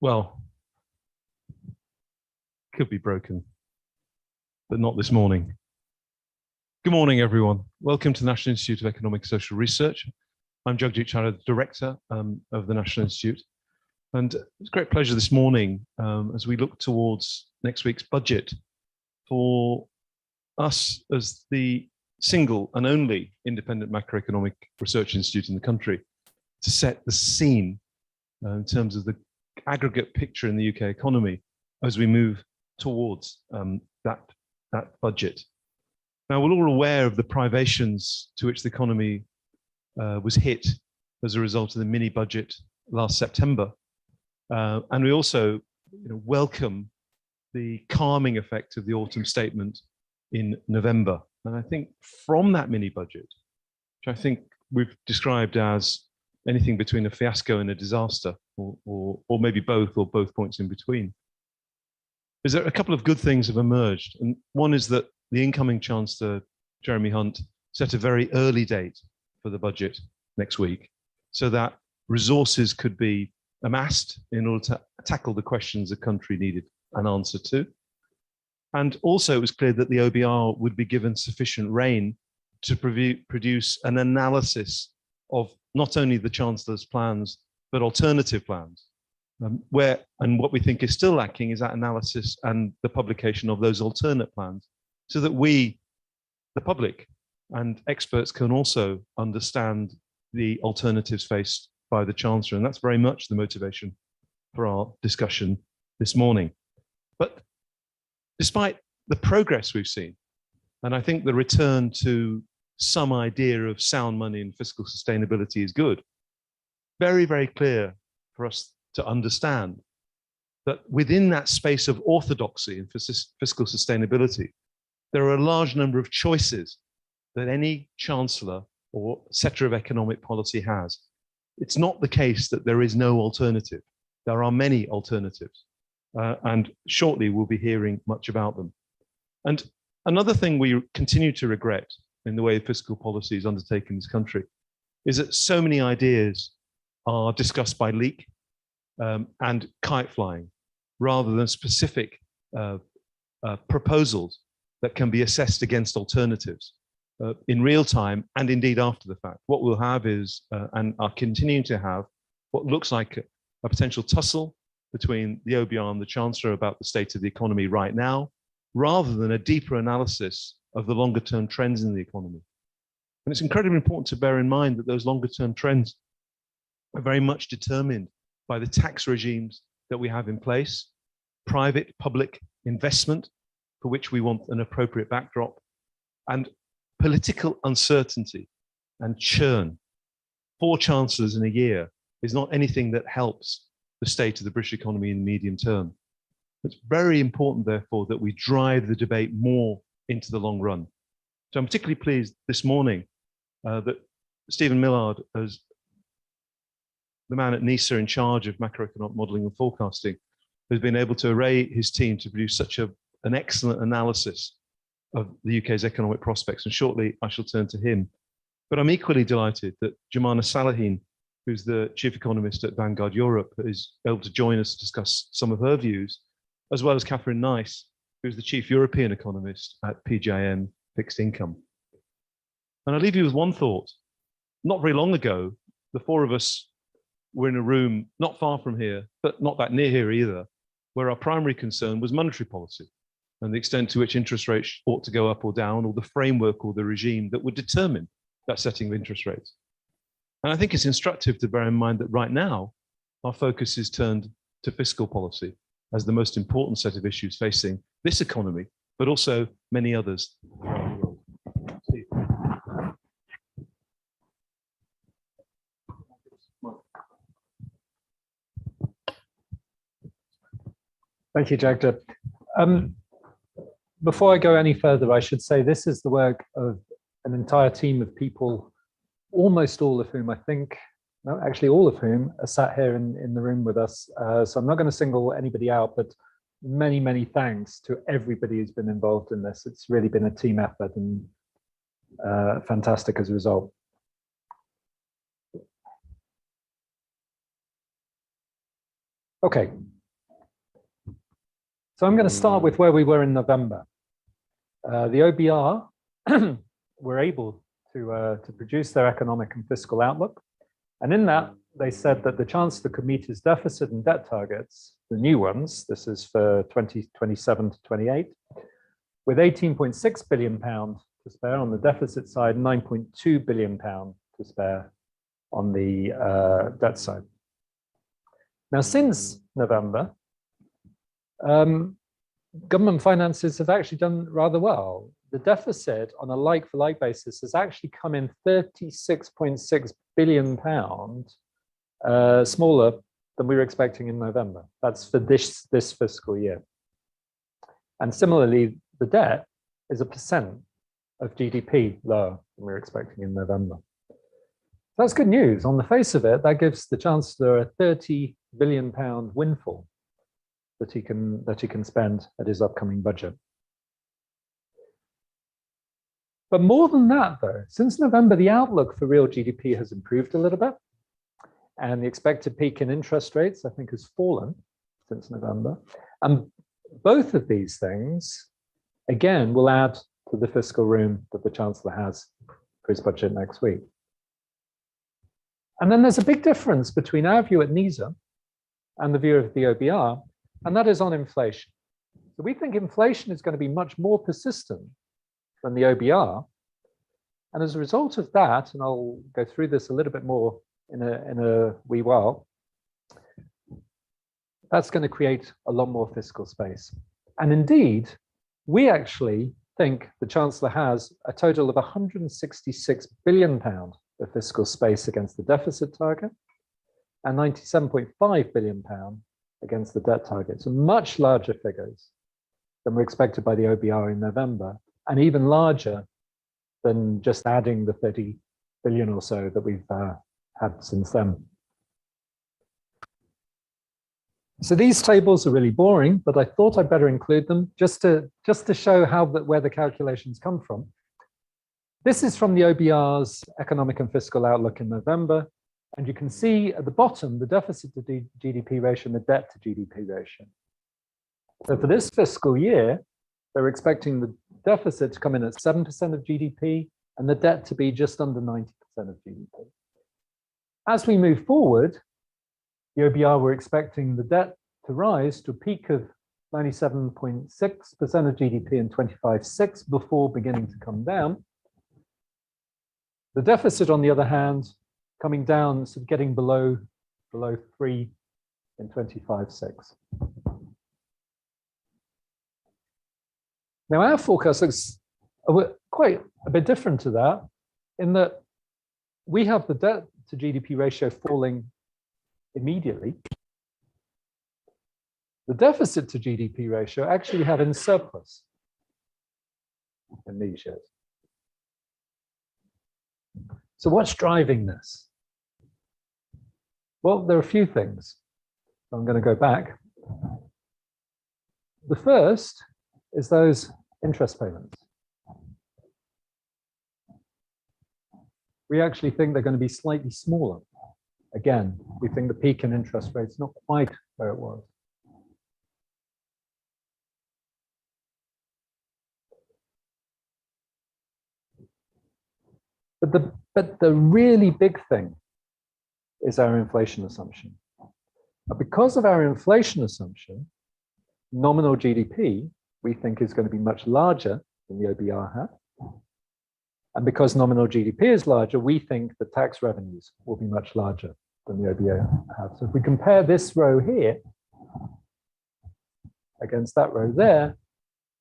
Well, could be broken, but not this morning. Good morning, everyone. Welcome to the National Institute of Economic and Social Research. I'm Jagjit Chadha, the Director of the National Institute. And it's a great pleasure this morning as we look towards next week's budget for us as the single and only independent macroeconomic research institute in the country to set the scene in terms of the aggregate picture in the UK economy as we move towards that budget. Now, we're all aware of the privations to which the economy was hit as a result of the mini budget last September. And we also welcome the calming effect of the autumn statement in November. And I think from that mini budget, which I think we've described as anything between a fiasco and a disaster, or maybe both, or both points in between, is that a couple of good things have emerged. And one is that the incoming Chancellor, Jeremy Hunt, set a very early date for the budget next week so that resources could be amassed in order to tackle the questions the country needed an answer to. And also it was clear that the OBR would be given sufficient rein to produce an analysis of not only the Chancellor's plans, but alternative plans. And what we think is still lacking is that analysis and the publication of those alternate plans so that we, the public and experts, can also understand the alternatives faced by the Chancellor. And that's very much the motivation for our discussion this morning. But despite the progress we've seen, and I think the return to some idea of sound money and fiscal sustainability is good, very, very clear for us to understand that within that space of orthodoxy and fiscal sustainability, there are a large number of choices that any Chancellor or setter of economic policy has. It's not the case that there is no alternative. There are many alternatives, and shortly we'll be hearing much about them. And another thing we continue to regret in the way fiscal policy is undertaken in this country is that so many ideas are discussed by leak and kite flying rather than specific proposals that can be assessed against alternatives in real time and indeed after the fact. What we'll have is, and are continuing to have, what looks like a potential tussle between the OBR and the Chancellor about the state of the economy right now, rather than a deeper analysis of the longer term trends in the economy. And it's incredibly important to bear in mind that those longer term trends are very much determined by the tax regimes that we have in place, private public investment, for which we want an appropriate backdrop, and political uncertainty and churn. 4 chancellors in a year is not anything that helps the state of the British economy in the medium term. It's very important, therefore, that we drive the debate more into the long run. So I'm particularly pleased this morning that Stephen Millard, as the man at NISA in charge of macroeconomic modelling and forecasting, has been able to array his team to produce such an excellent analysis of the UK's economic prospects. And shortly I shall turn to him. But I'm equally delighted that Jumana Salahin, who's the chief economist at Vanguard Europe, is able to join us to discuss some of her views, as well as Catherine Nice, who's the chief European economist at PGIM Fixed Income. And I'll leave you with one thought. Not very long ago, the 4 of us were in a room not far from here, but not that near here either, where our primary concern was monetary policy and the extent to which interest rates ought to go up or down, or the framework or the regime that would determine that setting of interest rates. And I think it's instructive to bear in mind that right now, our focus is turned to fiscal policy as the most important set of issues facing this economy, but also many others around the world. Steve. Thank you, Jagda. Before I go any further, I should say this is the work of an entire team of people, almost all of whom I think, no, actually all of whom are sat here in the room with us. So I'm not going to single anybody out, but many, many thanks to everybody who's been involved in this. It's really been a team effort and fantastic as a result. Okay, So I'm going to start with where we were in November. The OBR were able to produce their economic and fiscal outlook. And in that, they said that the Chancellor could meet his deficit and debt targets, the new ones, this is for 2027 to 28, with £18.6 billion to spare on the deficit side, £9.2 billion to spare on the debt side. Now, since November, government finances have actually done rather well. The deficit on a like-for-like basis has actually come in £36.6 billion smaller than we were expecting in November. That's for this fiscal year. And similarly, the debt is 1% of GDP lower than we were expecting in November. That's good news. On the face of it, that gives the Chancellor a £30 billion windfall that he can spend at his upcoming budget. But more than that, though, since November, the outlook for real GDP has improved a little bit. And the expected peak in interest rates, I think, has fallen since November. And both of these things, again, will add to the fiscal room that the Chancellor has for his budget next week. And then there's a big difference between our view at NISA and the view of the OBR, and that is on inflation. So we think inflation is going to be much more persistent than the OBR. And as a result of that, and I'll go through this a little bit more in a wee while, that's going to create a lot more fiscal space. And indeed, we actually think the Chancellor has a total of £166 billion of fiscal space against the deficit target and £97.5 billion against the debt target. So much larger figures than were expected by the OBR in November, and even larger than just adding the 30 billion or so that we've had since then. So these tables are really boring, but I thought I'd better include them just to show where the calculations come from. This is from the OBR's economic and fiscal outlook in November, and you can see at the bottom the deficit to GDP ratio and the debt to GDP ratio. So for this fiscal year, they're expecting the deficit to come in at 7% of GDP and the debt to be just under 90% of GDP. As we move forward, the OBR were expecting the debt to rise to a peak of 97.6% of GDP in 25.6 before beginning to come down. The deficit, on the other hand, coming down, sort of getting below 3 in 25.6. Now, our forecast looks quite a bit different to that, in that we have the debt to GDP ratio falling immediately. The deficit to GDP ratio actually have in surplus in these years. So what's driving this? Well, there are a few things. I'm going to go back. The first is those interest payments. We actually think they're going to be slightly smaller. Again, we think the peak in interest rates not quite where it was. But the really big thing is our inflation assumption. Now, because of our inflation assumption, nominal GDP, we think, is going to be much larger than the OBR had. And because nominal GDP is larger, we think the tax revenues will be much larger than the OBR had. So if we compare this row here against that row there,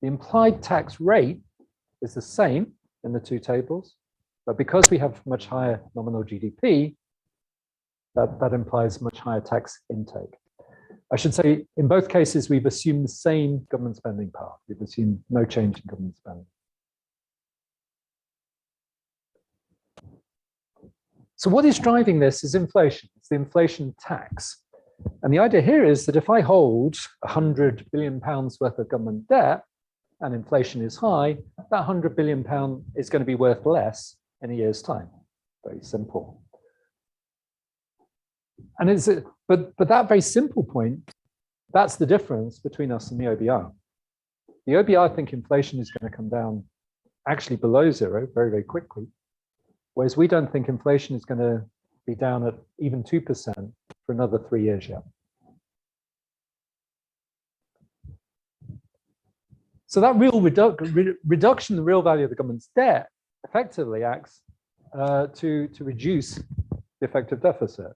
the implied tax rate is the same in the two tables. But because we have much higher nominal GDP, that implies much higher tax intake. I should say, in both cases, we've assumed the same government spending path. We've assumed no change in government spending. So what is driving this is inflation. It's the inflation tax. And the idea here is that if I hold £100 billion worth of government debt and inflation is high, that £100 billion is going to be worth less in a year's time. Very simple. And but that very simple point, that's the difference between us and the OBR. The OBR think inflation is going to come down actually below zero very, very quickly, whereas we don't think inflation is going to be down at even 2% for another 3 years yet. So that real reduction in the real value of the government's debt effectively acts to reduce the effective deficit.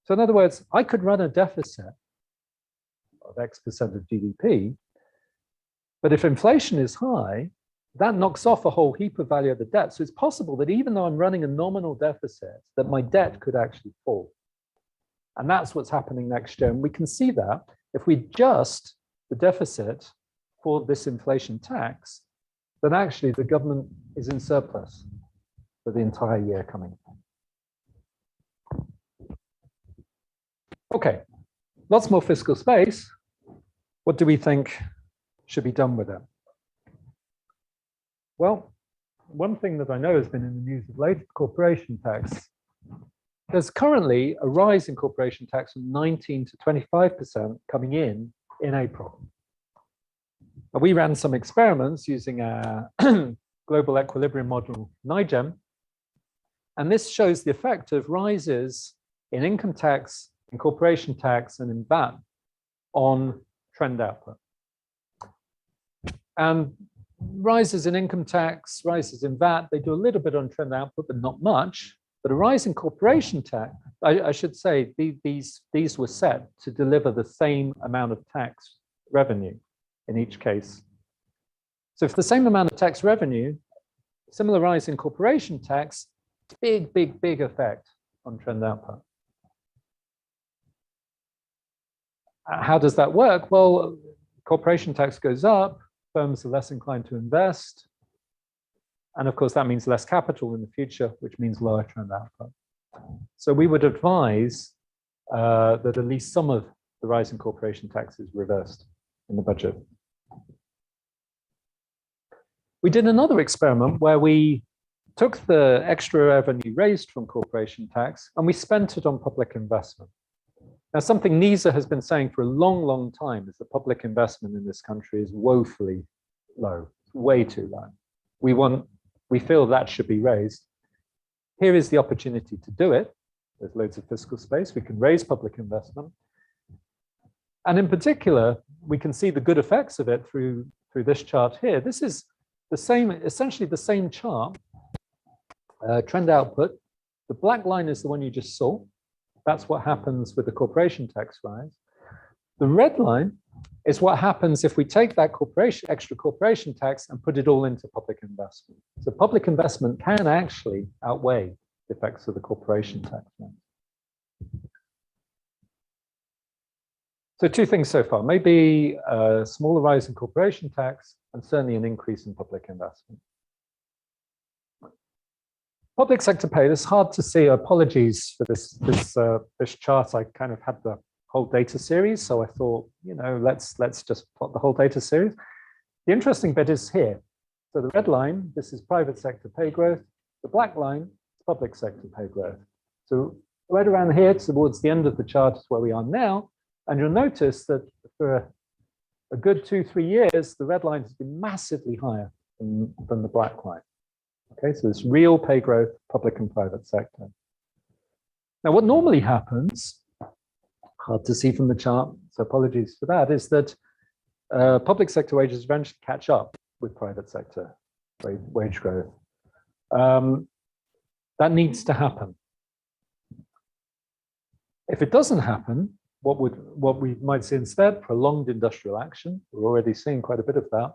So in other words, I could run a deficit of X% of GDP, but if inflation is high, that knocks off a whole heap of value of the debt. So it's possible that even though I'm running a nominal deficit, that my debt could actually fall. And that's what's happening next year. And we can see that if we adjust the deficit for this inflation tax, then actually the government is in surplus for the entire year coming. Okay, lots more fiscal space. What do we think should be done with it? Well, one thing that I know has been in the news of late, corporation tax. There's currently a rise in corporation tax from 19 to 25% coming in April. Now, we ran some experiments using a global equilibrium model, NIGEM, and this shows the effect of rises in income tax, in corporation tax, and in VAT on trend output. And rises in income tax, rises in VAT, they do a little bit on trend output, but not much. But a rise in corporation tax, I should say, these were set to deliver the same amount of tax revenue in each case. So if the same amount of tax revenue, similar rise in corporation tax, big effect on trend output. How does that work? Well, corporation tax goes up, firms are less inclined to invest. And of course, that means less capital in the future, which means lower trend output. So we would advise that at least some of the rise in corporation tax is reversed in the budget. We did another experiment where we took the extra revenue raised from corporation tax and we spent it on public investment. Now, something NISA has been saying for a long time is that public investment in this country is woefully low, way too low. We feel that should be raised. Here is the opportunity to do it. There's loads of fiscal space. We can raise public investment. And in particular, we can see the good effects of it through this chart here. This is the same, essentially the same chart, trend output. The black line is the one you just saw. That's what happens with the corporation tax rise. The red line is what happens if we take that extra corporation tax and put it all into public investment. So public investment can actually outweigh the effects of the corporation tax. So two things so far, maybe a smaller rise in corporation tax and certainly an increase in public investment. Public sector pay, it's hard to see. Apologies for this chart. I kind of had the whole data series, so I thought, let's just plot the whole data series. The interesting bit is here. So the red line, this is private sector pay growth. The black line is public sector pay growth. So right around here towards the end of the chart is where we are now. And you'll notice that for a good 2-3 years, the red line has been massively higher than the black line. Okay, so it's real pay growth, public and private sector. Now, what normally happens, hard to see from the chart, so apologies for that, is that public sector wages eventually catch up with private sector wage growth. That needs to happen. If it doesn't happen, what we might see instead, prolonged industrial action. We're already seeing quite a bit of that.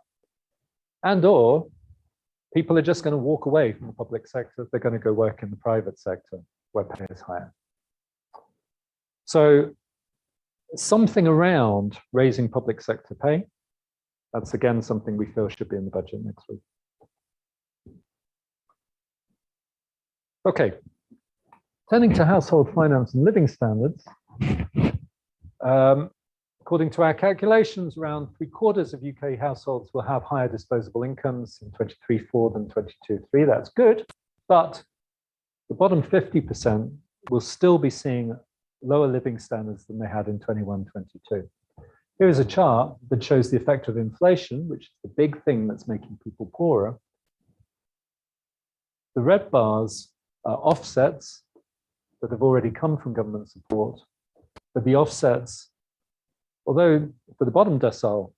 And/or people are just going to walk away from the public sector. They're going to go work in the private sector where pay is higher. So something around raising public sector pay, that's again something we feel should be in the budget next week. Okay, turning to household finance and living standards. According to our calculations, around 3/4 of UK households will have higher disposable incomes in 23-4 than 22-3. That's good, but the bottom 50% will still be seeing lower living standards than they had in 21-22. Here is a chart that shows the effect of inflation, which is the big thing that's making people poorer. The red bars are offsets that have already come from government support, but the offsets, although for the bottom decile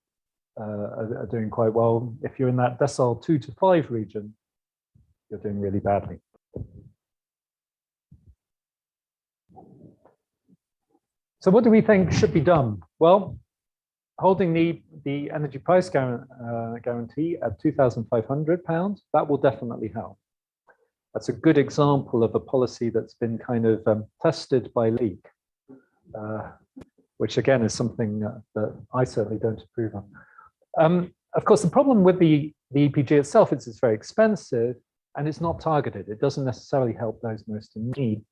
are doing quite well, if you're in that decile 2 to 5 region, you're doing really badly. So what do we think should be done? Well, holding the energy price guarantee at £2,500, that will definitely help. That's a good example of a policy that's been kind of tested by leak, which again is something that I certainly don't approve of. Of course, the problem with the EPG itself is it's very expensive and it's not targeted. It doesn't necessarily help those most in need.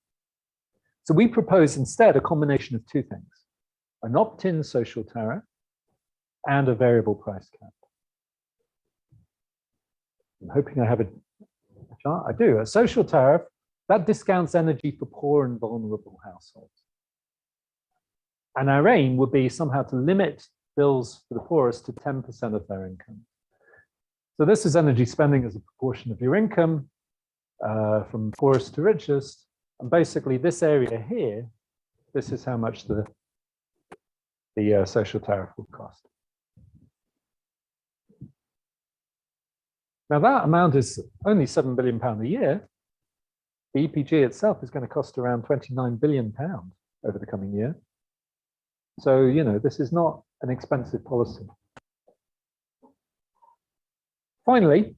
So we propose instead a combination of two things: an opt-in social tariff and a variable price cap. I'm hoping I have a chart. I do. A social tariff, that discounts energy for poor and vulnerable households. And our aim would be somehow to limit bills for the poorest to 10% of their income. So this is energy spending as a proportion of your income, from poorest to richest. And basically this area here, this is how much the social tariff would cost. Now that amount is only £7 billion a year. The EPG itself is going to cost around £29 billion over the coming year. So, you know, this is not an expensive policy. Finally,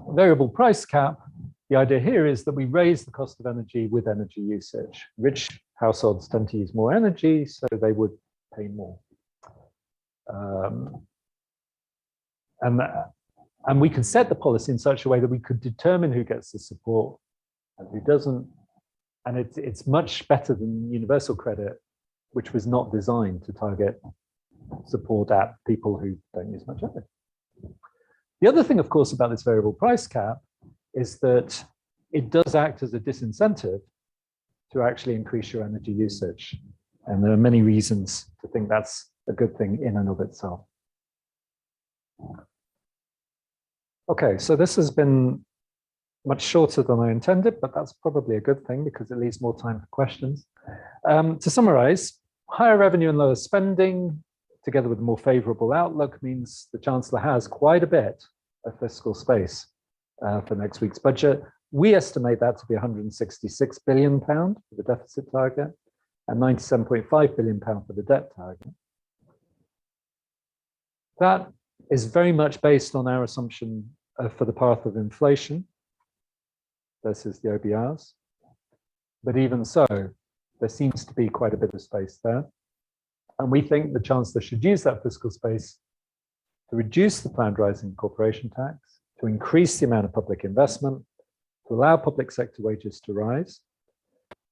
variable price cap. The idea here is that we raise the cost of energy with energy usage. Rich households tend to use more energy, so they would pay more. And we can set the policy in such a way that we could determine who gets the support and who doesn't. And it's much better than universal credit, which was not designed to target support at people who don't use much energy. The other thing, of course, about this variable price cap is that it does act as a disincentive to actually increase your energy usage. And there are many reasons to think that's a good thing in and of itself. Okay, so this has been much shorter than I intended, but that's probably a good thing because it leaves more time for questions. To summarize, higher revenue and lower spending, together with a more favorable outlook, means the Chancellor has quite a bit of fiscal space for next week's budget. We estimate that to be £166 billion for the deficit target and £97.5 billion for the debt target. That is very much based on our assumption for the path of inflation versus the OBRs. But even so, there seems to be quite a bit of space there. And we think the Chancellor should use that fiscal space to reduce the planned rise in corporation tax, to increase the amount of public investment, to allow public sector wages to rise,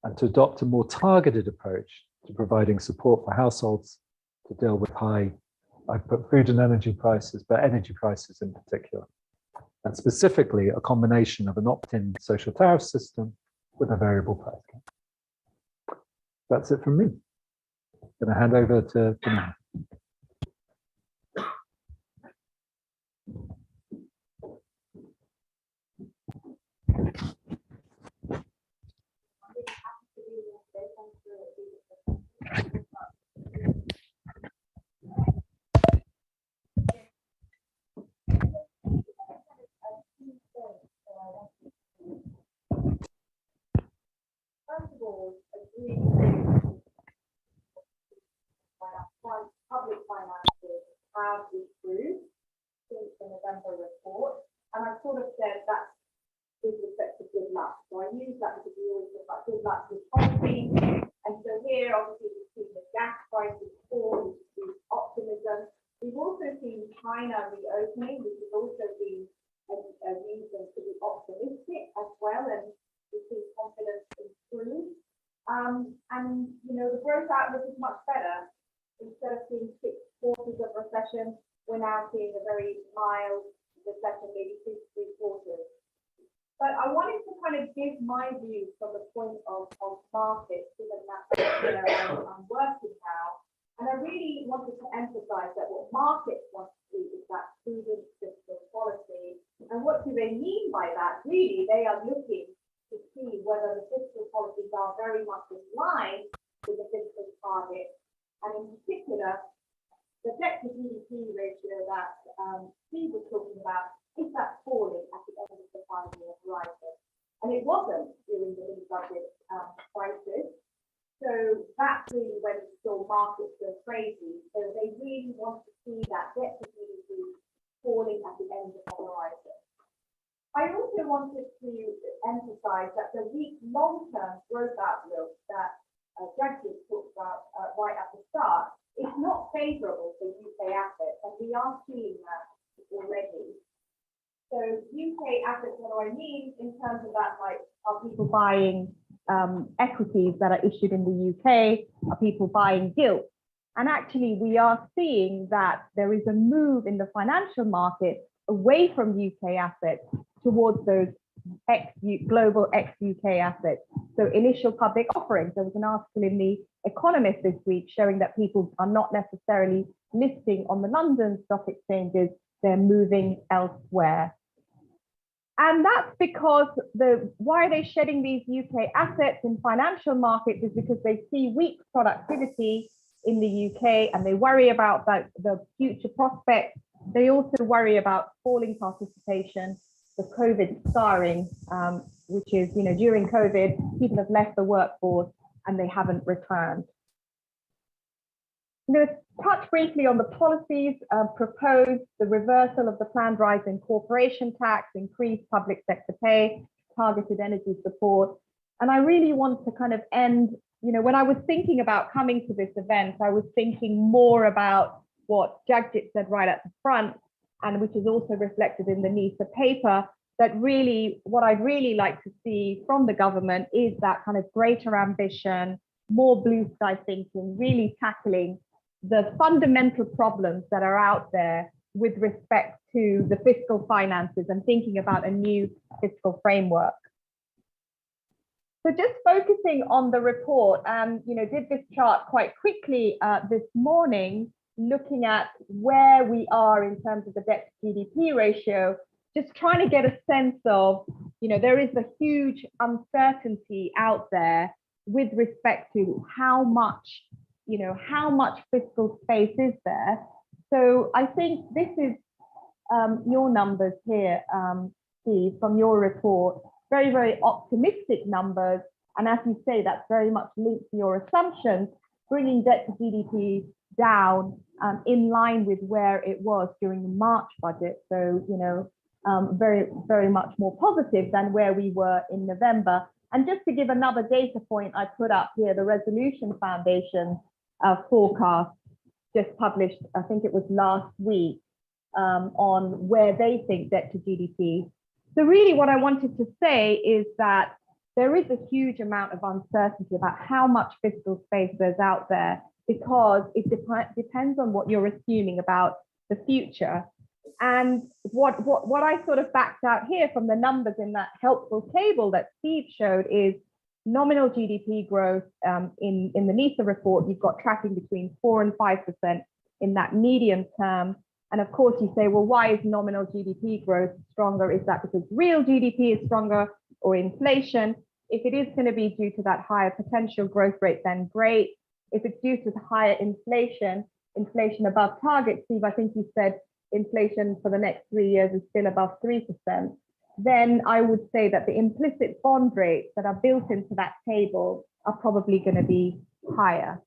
and to adopt a more targeted approach to providing support for households to deal with high, I put food and energy prices, but energy prices in particular. And specifically, a combination of an opt-in social tariff system with a variable price cap. That's it from me. I'm going to hand over to Matt. First of all, public finances have improved since the November report, and I've sort of said that's with respect to good luck. So I use that because we always talk about good luck with policy. And so here, obviously, we've seen the gas prices fall, we've seen optimism. We've also seen China reopening, which has also been a reason to be optimistic as well, and we've seen confidence improve. And you know, the growth outlook is much better. Instead of seeing 6 quarters of recession, we're now seeing a very mild recession, maybe 2 to 3 quarters. But I wanted to kind of give my view from the point of markets, given that I'm working now. And I really wanted to emphasize that what markets want to see is that prudent fiscal policy. And what do they mean by that? Really, they are looking to see whether the fiscal policies are very much in line with the fiscal target. And in particular, the debt to GDP ratio that Steve was talking about, is that falling at the end of the 5-year horizon? And it wasn't during the mini budget crisis. So that's really when we saw markets go crazy. So they really want to see that debt to GDP falling at the end of the horizon. I also wanted to emphasize that the weak long-term growth outlook that Judges talked about right at the start is not favorable for UK assets, and we are seeing that already. So UK assets, what do I mean in terms of that? Like, are people buying equities that are issued in the UK? Are people buying gilts? And actually, we are seeing that there is a move in the financial market away from UK assets towards those global ex-UK assets. So initial public offerings. There was an article in The Economist this week showing that people are not necessarily listing on the London stock exchanges, they're moving elsewhere. And that's because why are they shedding these UK assets in financial markets is because they see weak productivity in the UK and they worry about the future prospects. They also worry about falling participation, the COVID scarring, which is, during COVID, people have left the workforce and they haven't returned. I'm going to touch briefly on the policies proposed, the reversal of the planned rise in corporation tax, increased public sector pay, targeted energy support. And I really want to kind of end, when I was thinking about coming to this event, I was thinking more about what Jagjit said right at the front, and which is also reflected in the NISA paper, that really, what I'd really like to see from the government is that kind of greater ambition, more blue sky thinking, really tackling the fundamental problems that are out there with respect to the fiscal finances and thinking about a new fiscal framework. So just focusing on the report, and did this chart quite quickly this morning, looking at where we are in terms of the debt to GDP ratio, just trying to get a sense of, there is a huge uncertainty out there with respect to how much fiscal space is there. So I think this is your numbers here, Steve, from your report, very, very optimistic numbers. And as you say, that's very much linked to your assumptions, bringing debt to GDP down in line with where it was during the March budget. So, very, very much more positive than where we were in November. And just to give another data point, I put up here the Resolution Foundation forecast just published, I think it was last week, on where they think debt to GDP. So really what I wanted to say is that there is a huge amount of uncertainty about how much fiscal space there's out there, because it depends on what you're assuming about the future. And what I sort of backed out here from the numbers in that helpful table that Steve showed is nominal GDP growth in the NISA report. You've got tracking between 4 and 5% in that medium term. And of course you say, well, why is nominal GDP growth stronger? Is that because real GDP is stronger or inflation? If it is going to be due to that higher potential growth rate, then great. If it's due to the higher inflation above target, Steve, I think you said inflation for the next 3 years is still above 3%, then I would say that the implicit bond rates that are built into that table are probably going to be higher.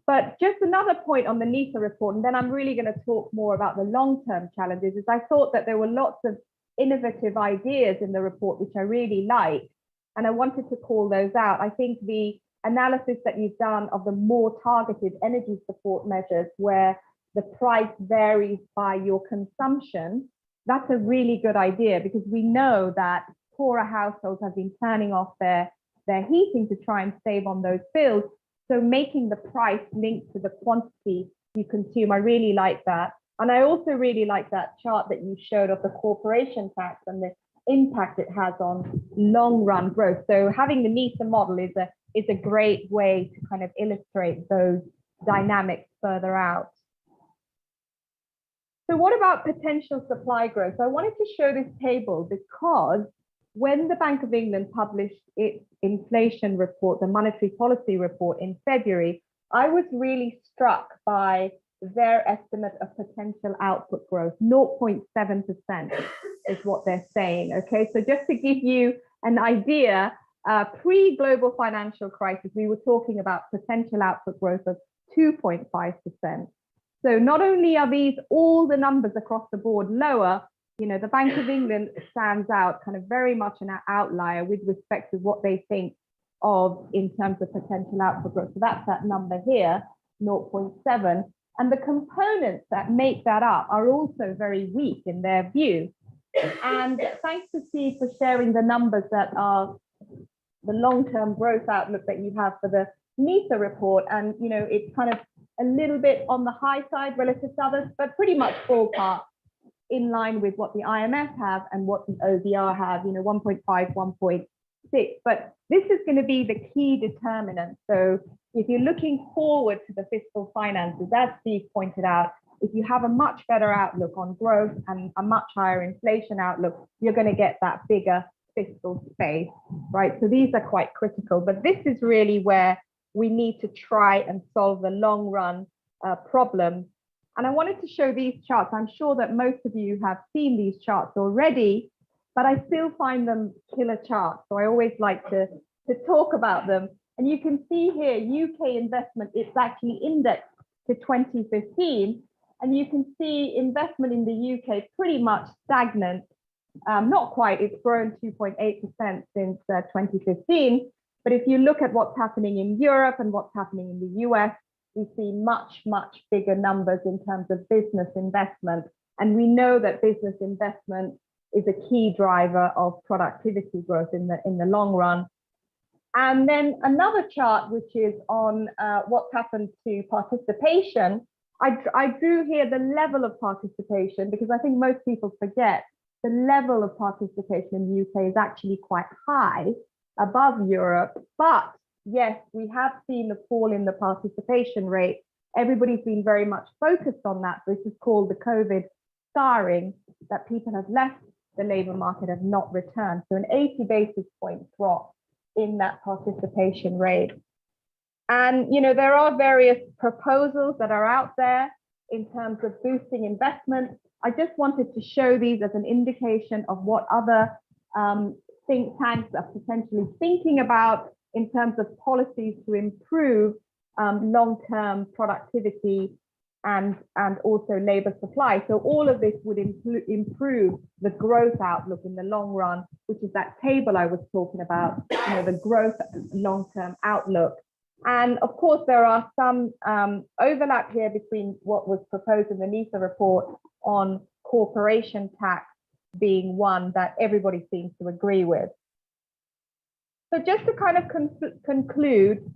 But just another point on the NISA report, and then I'm really going to talk more about the long-term challenges, is I thought that there were lots of innovative ideas in the report, which I really liked, and I wanted to call those out. I think the analysis that you've done of the more targeted energy support measures, where the price varies by your consumption, that's a really good idea, because we know that poorer households have been turning off their heating to try and save on those bills. So making the price linked to the quantity you consume, I really like that. And I also really like that chart that you showed of the corporation tax and the impact it has on long run growth. So having the NISA model is a great way to kind of illustrate those dynamics further out. So what about potential supply growth? So I wanted to show this table because when the Bank of England published its inflation report, the monetary policy report in February, I was really struck by their estimate of potential output growth. 0.7% is what they're saying. Okay, so just to give you an idea, pre-global financial crisis, we were talking about potential output growth of 2.5%. So not only are these all the numbers across the board lower, you know, the Bank of England stands out kind of very much an outlier with respect to what they think of in terms of potential output growth. So that's that number here, 0.7. And the components that make that up are also very weak in their view. And thanks to Steve for sharing the numbers that are the long-term growth outlook that you have for the NISA report. And, you know, it's kind of a little bit on the high side relative to others, but pretty much ballpark in line with what the IMF have and what the OBR have, you know, 1.5, 1.6. But this is going to be the key determinant. So if you're looking forward to the fiscal finances, as Steve pointed out, if you have a much better outlook on growth and a much higher inflation outlook, you're going to get that bigger fiscal space, right? So these are quite critical, but this is really where we need to try and solve the long run problem. And I wanted to show these charts. I'm sure that most of you have seen these charts already, but I still find them killer charts. So I always like to talk about them. And you can see here, UK investment, it's actually indexed to 2015. And you can see investment in the UK pretty much stagnant. Not quite, it's grown 2.8% since 2015. But if you look at what's happening in Europe and what's happening in the US, we see much, much bigger numbers in terms of business investment. And we know that business investment is a key driver of productivity growth in the long run. And then another chart, which is on what's happened to participation. I drew here the level of participation because I think most people forget the level of participation in the UK is actually quite high, above Europe. But yes, we have seen a fall in the participation rate. Everybody's been very much focused on that. This is called the COVID scarring, that people have left the labour market, have not returned. So an 80 basis point drop in that participation rate. And, you know, there are various proposals that are out there in terms of boosting investment. I just wanted to show these as an indication of what other think tanks are potentially thinking about in terms of policies to improve long-term productivity and also labor supply. So all of this would improve the growth outlook in the long run, which is that table I was talking about, you know, the growth long-term outlook. And of course, there are some overlap here between what was proposed in the NISA report on corporation tax being one that everybody seems to agree with. So just to kind of conclude,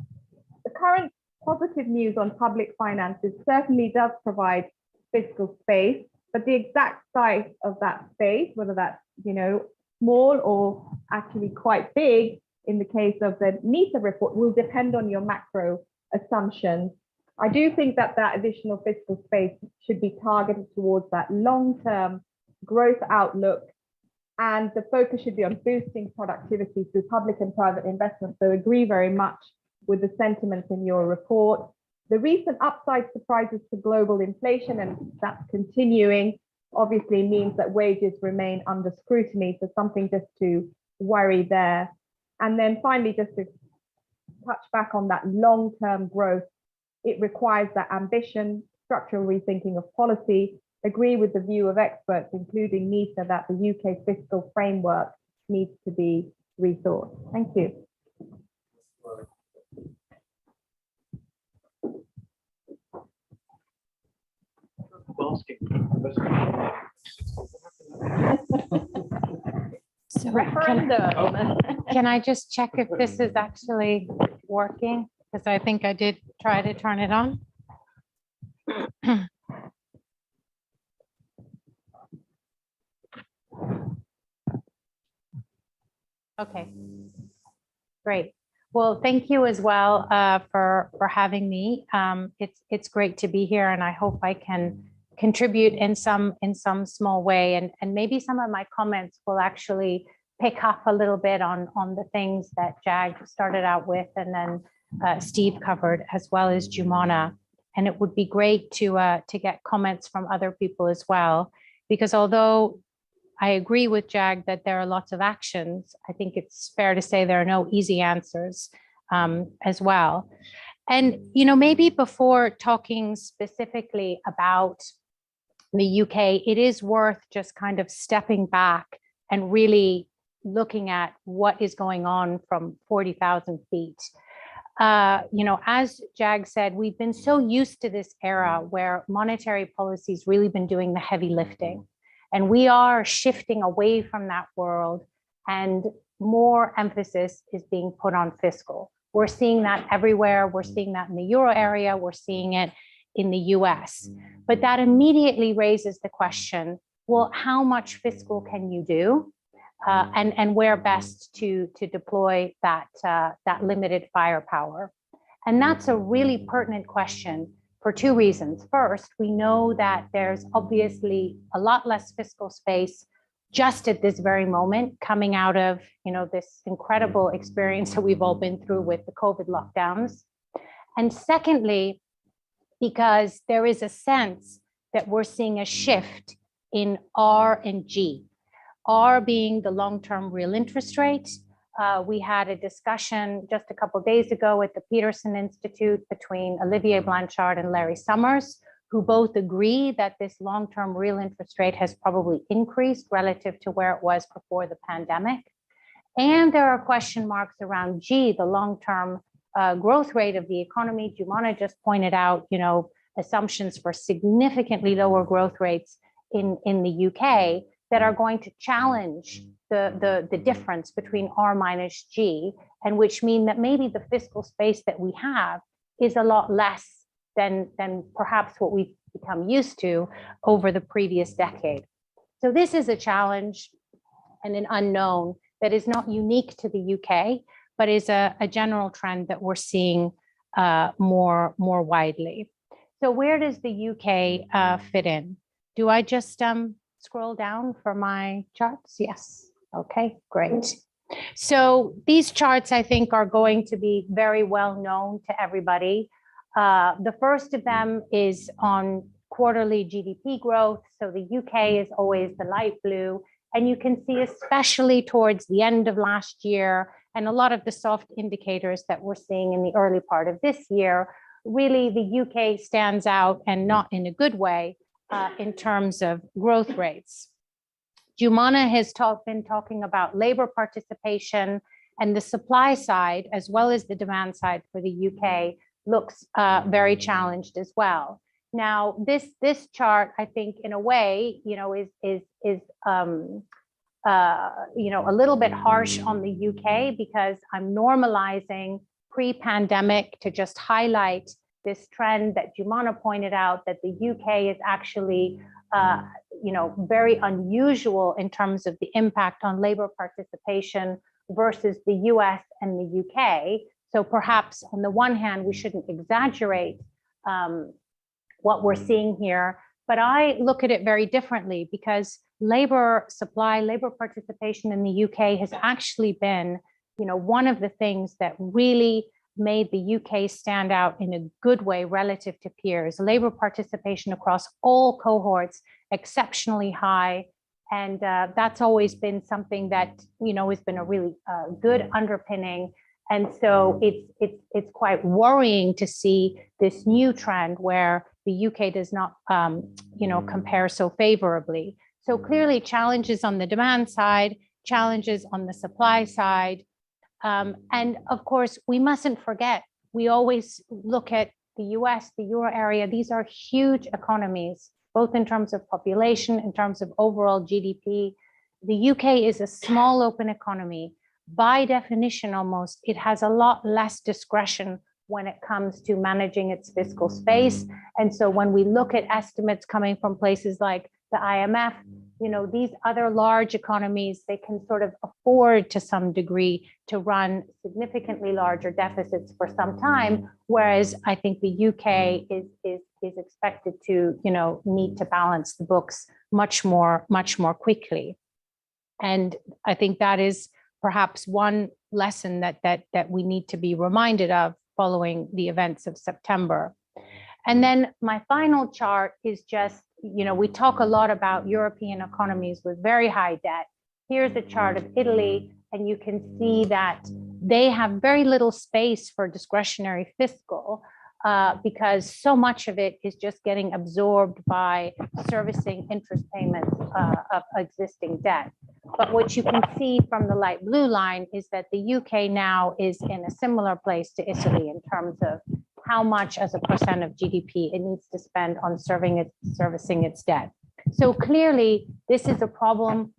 the current positive news on public finances certainly does provide fiscal space, but the exact size of that space, whether that's, you know, small or actually quite big, in the case of the NISA report, will depend on your macro assumptions. I do think that that additional fiscal space should be targeted towards that long-term growth outlook, and the focus should be on boosting productivity through public and private investment. So agree very much with the sentiments in your report. The recent upside surprises to global inflation, and that's continuing, obviously means that wages remain under scrutiny. So something just to worry there. And then finally, just to touch back on that long-term growth, it requires that ambition, structural rethinking of policy. Agree with the view of experts, including NISA, that the UK fiscal framework needs to be rethought. Thank you. So Referendum. can I just check if this is actually working? Because I think I did try to turn it on. Okay, great. Well, thank you as well for having me. It's great to be here, and I hope I can contribute in some small way, and maybe some of my comments will actually pick up a little bit on the things that Jag started out with, and then Steve covered, as well as Jumana. And it would be great to get comments from other people as well, because although I agree with Jag that there are lots of actions, I think it's fair to say there are no easy answers as well. And, you know, maybe before talking specifically about the UK, it is worth just kind of stepping back and really looking at what is going on from 40,000 feet. You know, as Jag said, we've been so used to this era where monetary policy's really been doing the heavy lifting. And we are shifting away from that world, and more emphasis is being put on fiscal. We're seeing that everywhere. We're seeing that in the Euro area. We're seeing it in the US. But that immediately raises the question, well, how much fiscal can you do? And where best to deploy that limited firepower? And that's a really pertinent question for two reasons. First, we know that there's obviously a lot less fiscal space just at this very moment, coming out of, you know, this incredible experience that we've all been through with the COVID lockdowns. And secondly, because there is a sense that we're seeing a shift in R and G. R being the long-term real interest rate. We had a discussion just a couple of days ago at the Peterson Institute between Olivier Blanchard and Larry Summers, who both agree that this long-term real interest rate has probably increased relative to where it was before the pandemic. And there are question marks around G, the long-term growth rate of the economy. Jumana just pointed out, you know, assumptions for significantly lower growth rates in the UK that are going to challenge the difference between R minus G, and which mean that maybe the fiscal space that we have is a lot less than perhaps what we've become used to over the previous decade. So this is a challenge and an unknown that is not unique to the UK, but is a general trend that we're seeing more widely. So where does the UK fit in? Do I just scroll down for my charts? Yes. Okay, great. So these charts, I think, are going to be very well known to everybody. The first of them is on quarterly GDP growth. So the UK is always the light blue. And you can see, especially towards the end of last year, and a lot of the soft indicators that we're seeing in the early part of this year, really the UK stands out, and not in a good way, in terms of growth rates. Jumana has been talking about labor participation, and the supply side, as well as the demand side for the UK, looks very challenged as well. Now, this chart, I think, in a way, you know, is you know, a little bit harsh on the UK, because I'm normalizing pre-pandemic to just highlight this trend that Jumana pointed out, that the UK is actually, you know, very unusual in terms of the impact on labor participation versus the US and the UK. So perhaps on the one hand, we shouldn't exaggerate what we're seeing here, but I look at it very differently, because labor supply, labor participation in the UK has actually been, you know, one of the things that really made the UK stand out in a good way relative to peers. Labor participation across all cohorts exceptionally high, and that's always been something that, you know, has been a really good underpinning. And so it's quite worrying to see this new trend where the UK does not, you know, compare so favorably. So clearly, challenges on the demand side, challenges on the supply side. And of course, we mustn't forget, we always look at the US, the Euro area. These are huge economies, both in terms of population, in terms of overall GDP. The UK is a small open economy. By definition, almost, it has a lot less discretion when it comes to managing its fiscal space. And so when we look at estimates coming from places like the IMF, these other large economies, they can sort of afford to some degree to run significantly larger deficits for some time, whereas I think the UK is expected to, need to balance the books much more quickly. And I think that is perhaps one lesson that we need to be reminded of following the events of September. And then my final chart is just, we talk a lot about European economies with very high debt. Here's a chart of Italy, and you can see that they have very little space for discretionary fiscal because so much of it is just getting absorbed by servicing interest payments of existing debt. But what you can see from the light blue line is that the UK now is in a similar place to Italy in terms of how much as a percent of GDP it needs to spend on servicing its debt. So clearly, this is a problem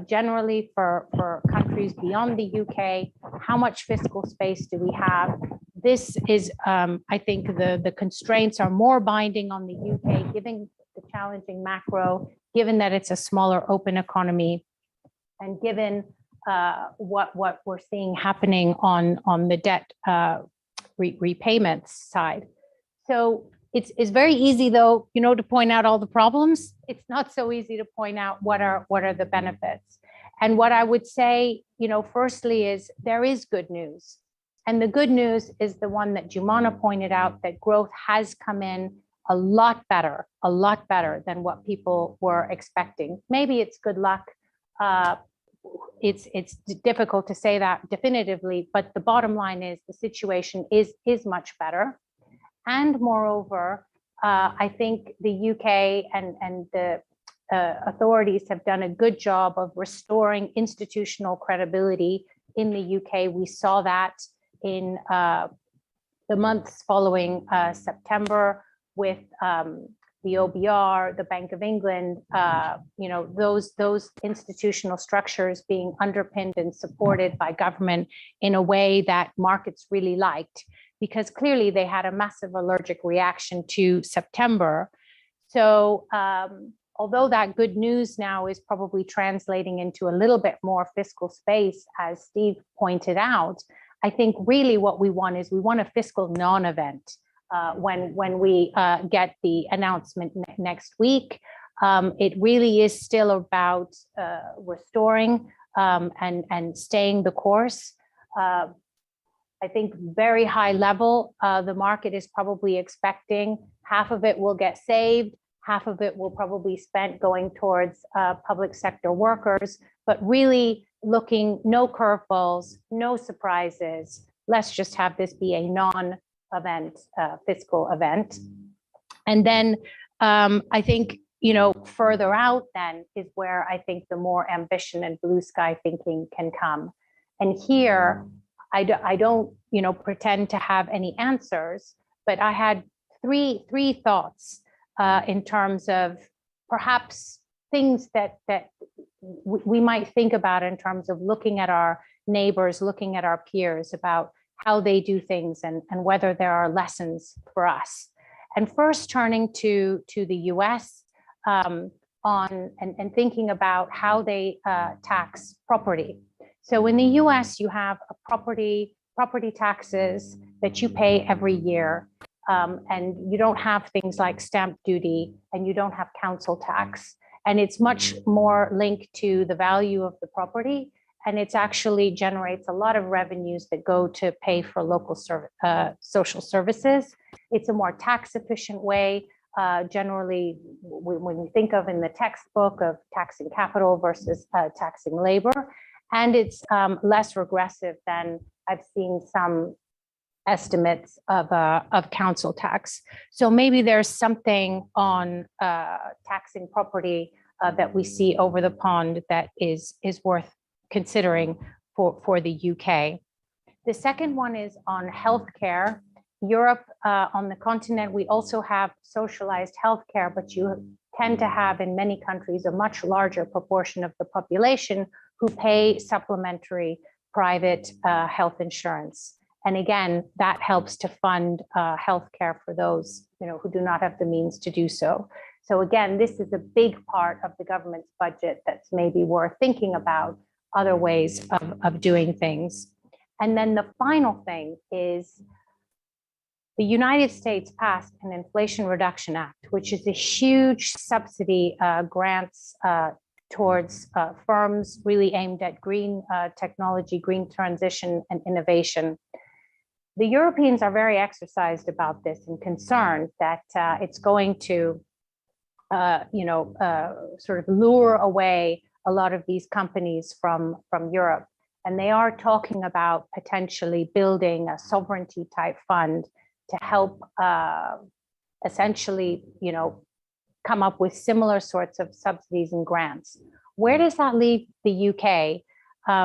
generally for countries beyond the UK. How much fiscal space do we have? This is, I think, the constraints are more binding on the UK, given the challenging macro, given that it's a smaller open economy, and given what we're seeing happening on the debt repayments side. So it's very easy, though, to point out all the problems. It's not so easy to point out what are the benefits. And what I would say, firstly, is there is good news. And the good news is the one that Jumana pointed out, that growth has come in a lot better than what people were expecting. Maybe it's good luck. It's difficult to say that definitively, but the bottom line is the situation is much better. And moreover, I think the UK and the authorities have done a good job of restoring institutional credibility in the UK. We saw that in the months following September with the OBR, the Bank of England, those institutional structures being underpinned and supported by government in a way that markets really liked, because clearly they had a massive allergic reaction to September. So although that good news now is probably translating into a little bit more fiscal space, as Steve pointed out, I think really what we want is a fiscal non-event. When we get the announcement next week, it really is still about restoring and staying the course. I think very high level, the market is probably expecting half of it will get saved, half of it will probably be spent going towards public sector workers, but really looking no curveballs, no surprises. Let's just have this be a non-event, fiscal event. And then I think, further out then is where I think the more ambition and blue sky thinking can come. And here, I don't, pretend to have any answers, but I had three thoughts in terms of perhaps things that we might think about in terms of looking at our neighbors, looking at our peers about how they do things and whether there are lessons for us. And first turning to the US and thinking about how they tax property. So in the US, you have a property taxes that you pay every year. And you don't have things like stamp duty, and you don't have council tax. And it's much more linked to the value of the property. And it actually generates a lot of revenues that go to pay for local social services. It's a more tax efficient way. Generally, when you think of in the textbook of taxing capital versus taxing labor, and it's less regressive than I've seen some estimates of council tax. So maybe there's something on taxing property that we see over the pond that is worth considering for the UK. The second one is on healthcare. Europe, on the continent, we also have socialized healthcare, but you tend to have in many countries a much larger proportion of the population who pay supplementary private health insurance. And again, that helps to fund healthcare for those who do not have the means to do so. So again, this is a big part of the government's budget that's maybe worth thinking about other ways of doing things. And then the final thing is the United States passed an Inflation Reduction Act, which is a huge subsidy grants towards firms really aimed at green technology, green transition, and innovation. The Europeans are very exercised about this and concerned that it's going to, sort of lure away a lot of these companies from Europe. And they are talking about potentially building a sovereignty type fund to help essentially, come up with similar sorts of subsidies and grants. Where does that leave the UK?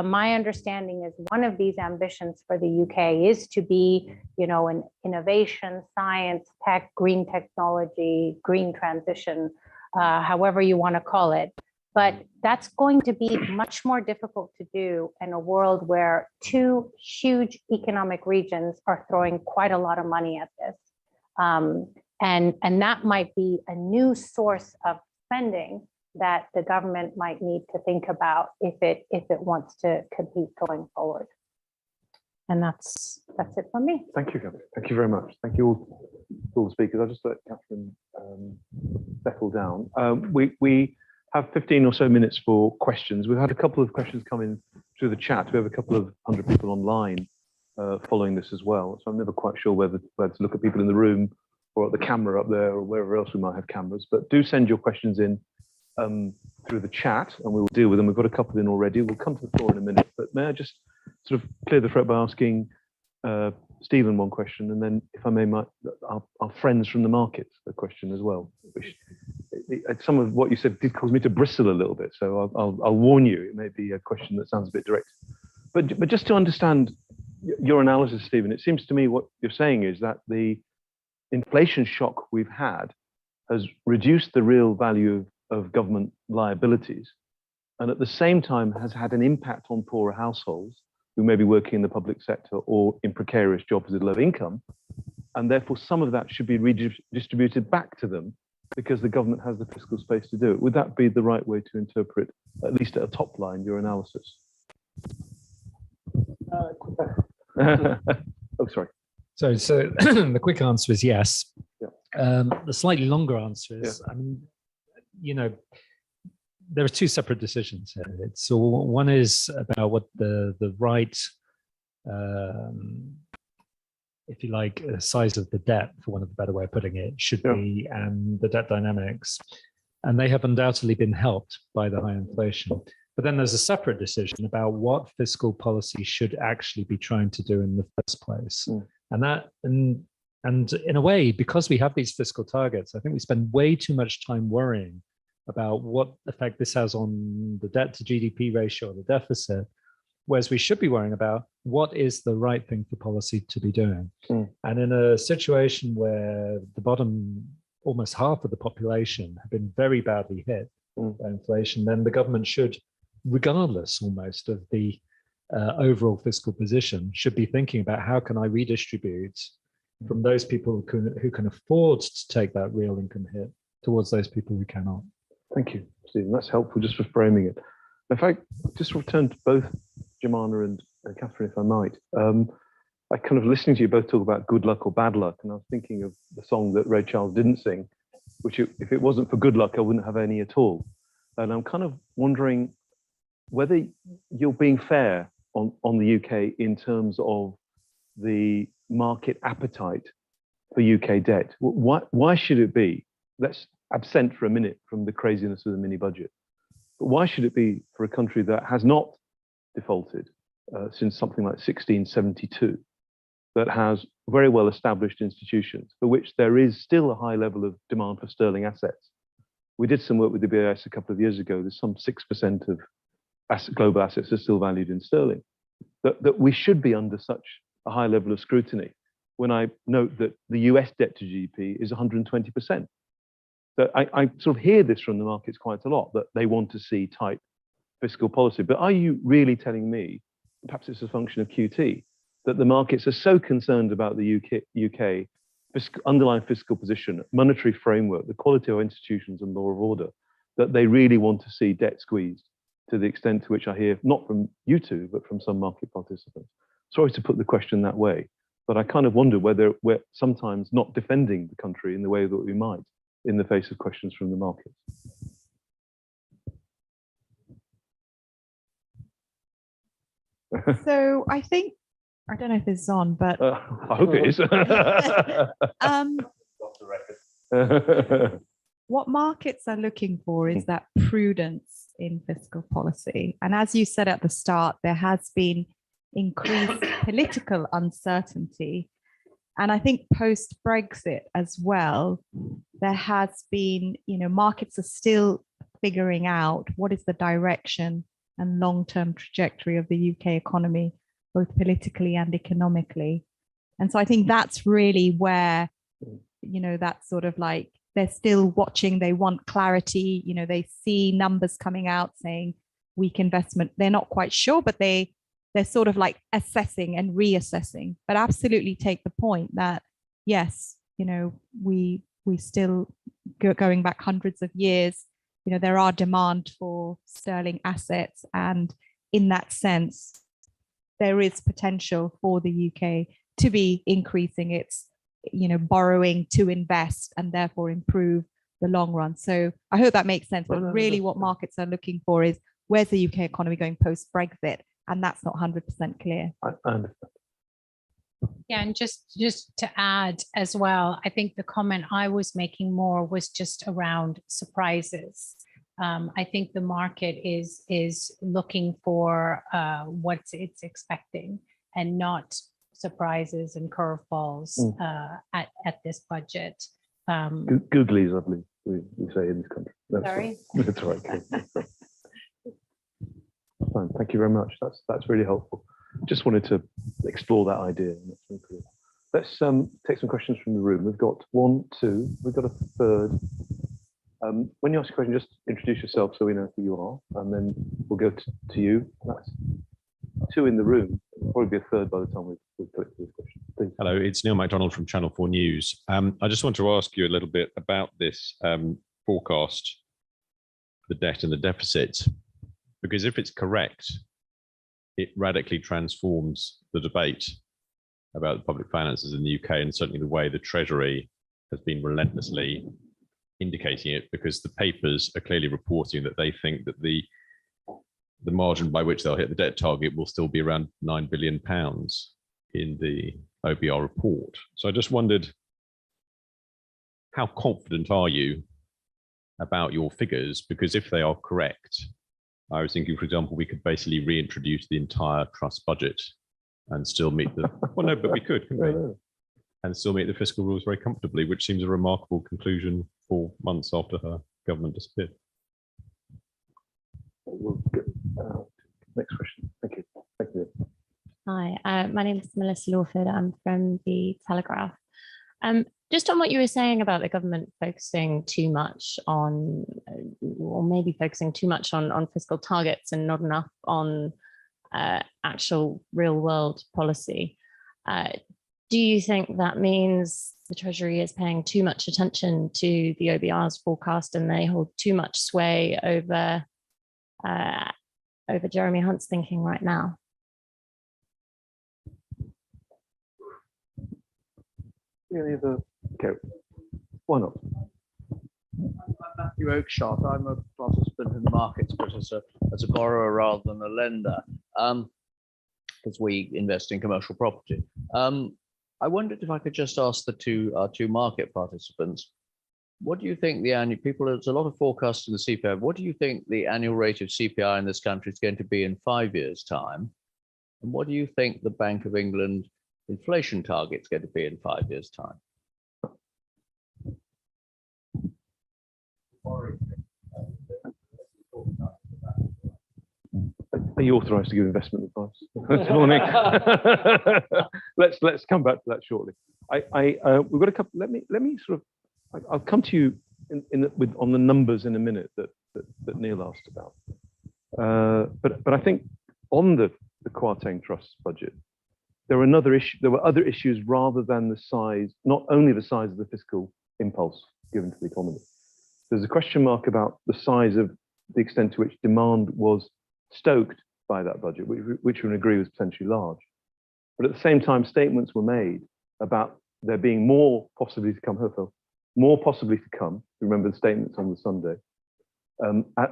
My understanding is one of these ambitions for the UK is to be, an innovation, science, tech, green technology, green transition, however you want to call it. But that's going to be much more difficult to do in a world where two huge economic regions are throwing quite a lot of money at this. And that might be a new source of spending that the government might need to think about if it wants to compete going forward. And that's it from me. Thank you, Catherine. Thank you very much. Thank you all the speakers. I'll just let Catherine settle down. We have 15 or so minutes for questions. We've had a couple of questions come in through the chat. We have a couple of hundred people online following this as well. So I'm never quite sure whether to look at people in the room or at the camera up there or wherever else we might have cameras. But do send your questions in through the chat and we will deal with them. We've got a couple in already. We'll come to the floor in a minute. But may I just sort of clear the throat by asking Stephen one question, and then if I may, our friends from the markets a question as well. Which, some of what you said did cause me to bristle a little bit, so I'll warn you. It may be a question that sounds a bit direct, but just to understand your analysis, Stephen, it seems to me what you're saying is that the inflation shock we've had has reduced the real value of government liabilities, and at the same time has had an impact on poorer households who may be working in the public sector or in precarious jobs with low income, and therefore some of that should be redistributed back to them because the government has the fiscal space to do it. Would that be the right way to interpret, at least at a top line, your analysis? Oh, sorry. So the quick answer is yes. Yeah. The slightly longer answer is, Yeah. I mean, there are two separate decisions here. So one is about what the right, if you like, size of the debt, for want of a better way of putting it, should be, and the debt dynamics. And they have undoubtedly been helped by the high inflation. But then there's a separate decision about what fiscal policy should actually be trying to do in the first place. And in a way, because we have these fiscal targets, I think we spend way too much time worrying about what effect this has on the debt to GDP ratio or the deficit, whereas we should be worrying about what is the right thing for policy to be doing. And in a situation where the bottom, almost half of the population have been very badly hit by inflation, then the government should, regardless almost of the overall fiscal position, should be thinking about how can I redistribute from those people who can afford to take that real income hit towards those people who cannot. Thank you, Stephen. That's helpful just for framing it. In fact, just return to both Jemana and Catherine, if I might. I kind of listening to you both talk about good luck or bad luck, and I was thinking of the song that Ray Charles didn't sing, which if it wasn't for good luck, I wouldn't have any at all. And I'm kind of wondering whether you're being fair on the UK in terms of the market appetite for UK debt. Why should it be? Let's absent for a minute from the craziness of the mini budget. But why should it be for a country that has not defaulted since something like 1672, that has very well established institutions for which there is still a high level of demand for sterling assets? We did some work with the BIS a couple of years ago. There's some 6% of global assets are still valued in sterling. That we should be under such a high level of scrutiny, when I note that the US debt to GDP is 120%. So I sort of hear this from the markets quite a lot, that they want to see tight fiscal policy. But are you really telling me, perhaps it's a function of QT, that the markets are so concerned about the UK underlying fiscal position, monetary framework, the quality of our institutions and law of order, that they really want to see debt squeezed to the extent to which I hear, not from you two, but from some market participants. Sorry to put the question that way, but I kind of wonder whether we're sometimes not defending the country in the way that we might in the face of questions from the markets. So I think, I don't know if this is on, but I hope it is. what markets are looking for is that prudence in fiscal policy. And as you said at the start, there has been increased political uncertainty. And I think post-Brexit as well, there has been, markets are still figuring out what is the direction and long-term trajectory of the UK economy, both politically and economically. And so I think that's really where, that's sort of like, they're still watching, they want clarity, they see numbers coming out saying weak investment. They're not quite sure, but they're sort of like assessing and reassessing. But absolutely take the point that, yes, we still going back hundreds of years, there are demand for sterling assets. And in that sense, there is potential for the UK to be increasing its, borrowing to invest and therefore improve the long run. So I hope that makes sense. But really what markets are looking for is where's the UK economy going post-Brexit? And that's not 100% clear. I understand. Yeah, and just to add as well, I think the comment I was making more was just around surprises. I think the market is looking for what it's expecting and not surprises and curveballs at this budget. Googly, I believe we say in this country. Sorry? That's right. Fine. Thank you very much. That's really helpful. Just wanted to explore that idea. Let's take some questions from the room. We've got 1, 2. We've got a third. When you ask a question, just introduce yourself so we know who you are, and then we'll go to you. That's 2 in the room. It'll probably be a third by the time we've clicked this question. Please. Hello, it's Neil McDonald from Channel 4 News. I just want to ask you a little bit about this forecast, the debt and the deficit, because if it's correct, it radically transforms the debate about the public finances in the UK, and certainly the way the Treasury has been relentlessly indicating it, because the papers are clearly reporting that they think that the margin by which they'll hit the debt target will still be around £9 billion in the OBR report. So I just wondered, how confident are you about your figures? Because if they are correct, I was thinking, for example, we could basically reintroduce the entire trust budget and still meet the, well, no, but we could, couldn't we? And still meet the fiscal rules very comfortably, which seems a remarkable conclusion 4 months after her government disappeared. We'll get, next question. Thank you. Thank you. Hi, my name is Melissa Lawford. I'm from The Telegraph. Just on what you were saying about the government focusing too much on, or maybe focusing too much on fiscal targets and not enough on actual real world policy. Do you think that means the Treasury is paying too much attention to the OBR's forecast and they hold too much sway over Jeremy Hunt's thinking right now? Any other? Okay. Why not? I'm Matthew Oakeshott. I'm a participant in the markets, but as a borrower rather than a lender, because we invest in commercial property. I wondered if I could just ask our two market participants, what do you think the annual, there's a lot of forecasts in the CPI, what do you think the annual rate of CPI in this country is going to be in 5 years' time? And what do you think the Bank of England inflation target is going to be in 5 years' time? Are you authorised to give investment advice this morning? Let's come back to that shortly. We've got a couple. Let me sort of. I'll come to you on the numbers in a minute that Neil asked about. But I think on the Kwarteng Trust budget, there were other issues rather than the size, not only the size of the fiscal impulse given to the economy. There's a question mark about the size of the extent to which demand was stoked by that budget, which we would agree was potentially large. But at the same time, statements were made about there being more possibly to come. More possibly to come. Remember the statements on the Sunday,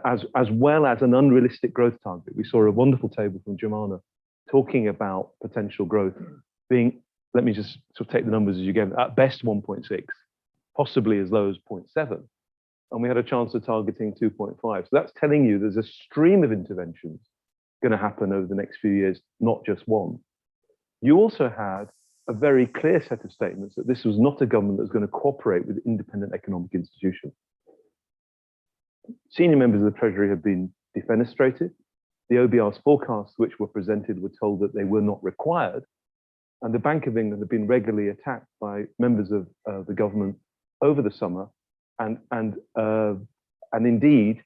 as well as an unrealistic growth target. We saw a wonderful table from Jemana talking about potential growth being. Let me just sort of take the numbers as you gave. At best 1.6, possibly as low as 0.7, and we had a chance of targeting 2.5. So that's telling you there's a stream of interventions going to happen over the next few years, not just one. You also had a very clear set of statements that this was not a government that was going to cooperate with independent economic institutions. Senior members of the Treasury have been defenestrated. The OBR's forecasts, which were presented, were told that they were not required. And the Bank of England have been regularly attacked by members of the government over the summer. And indeed,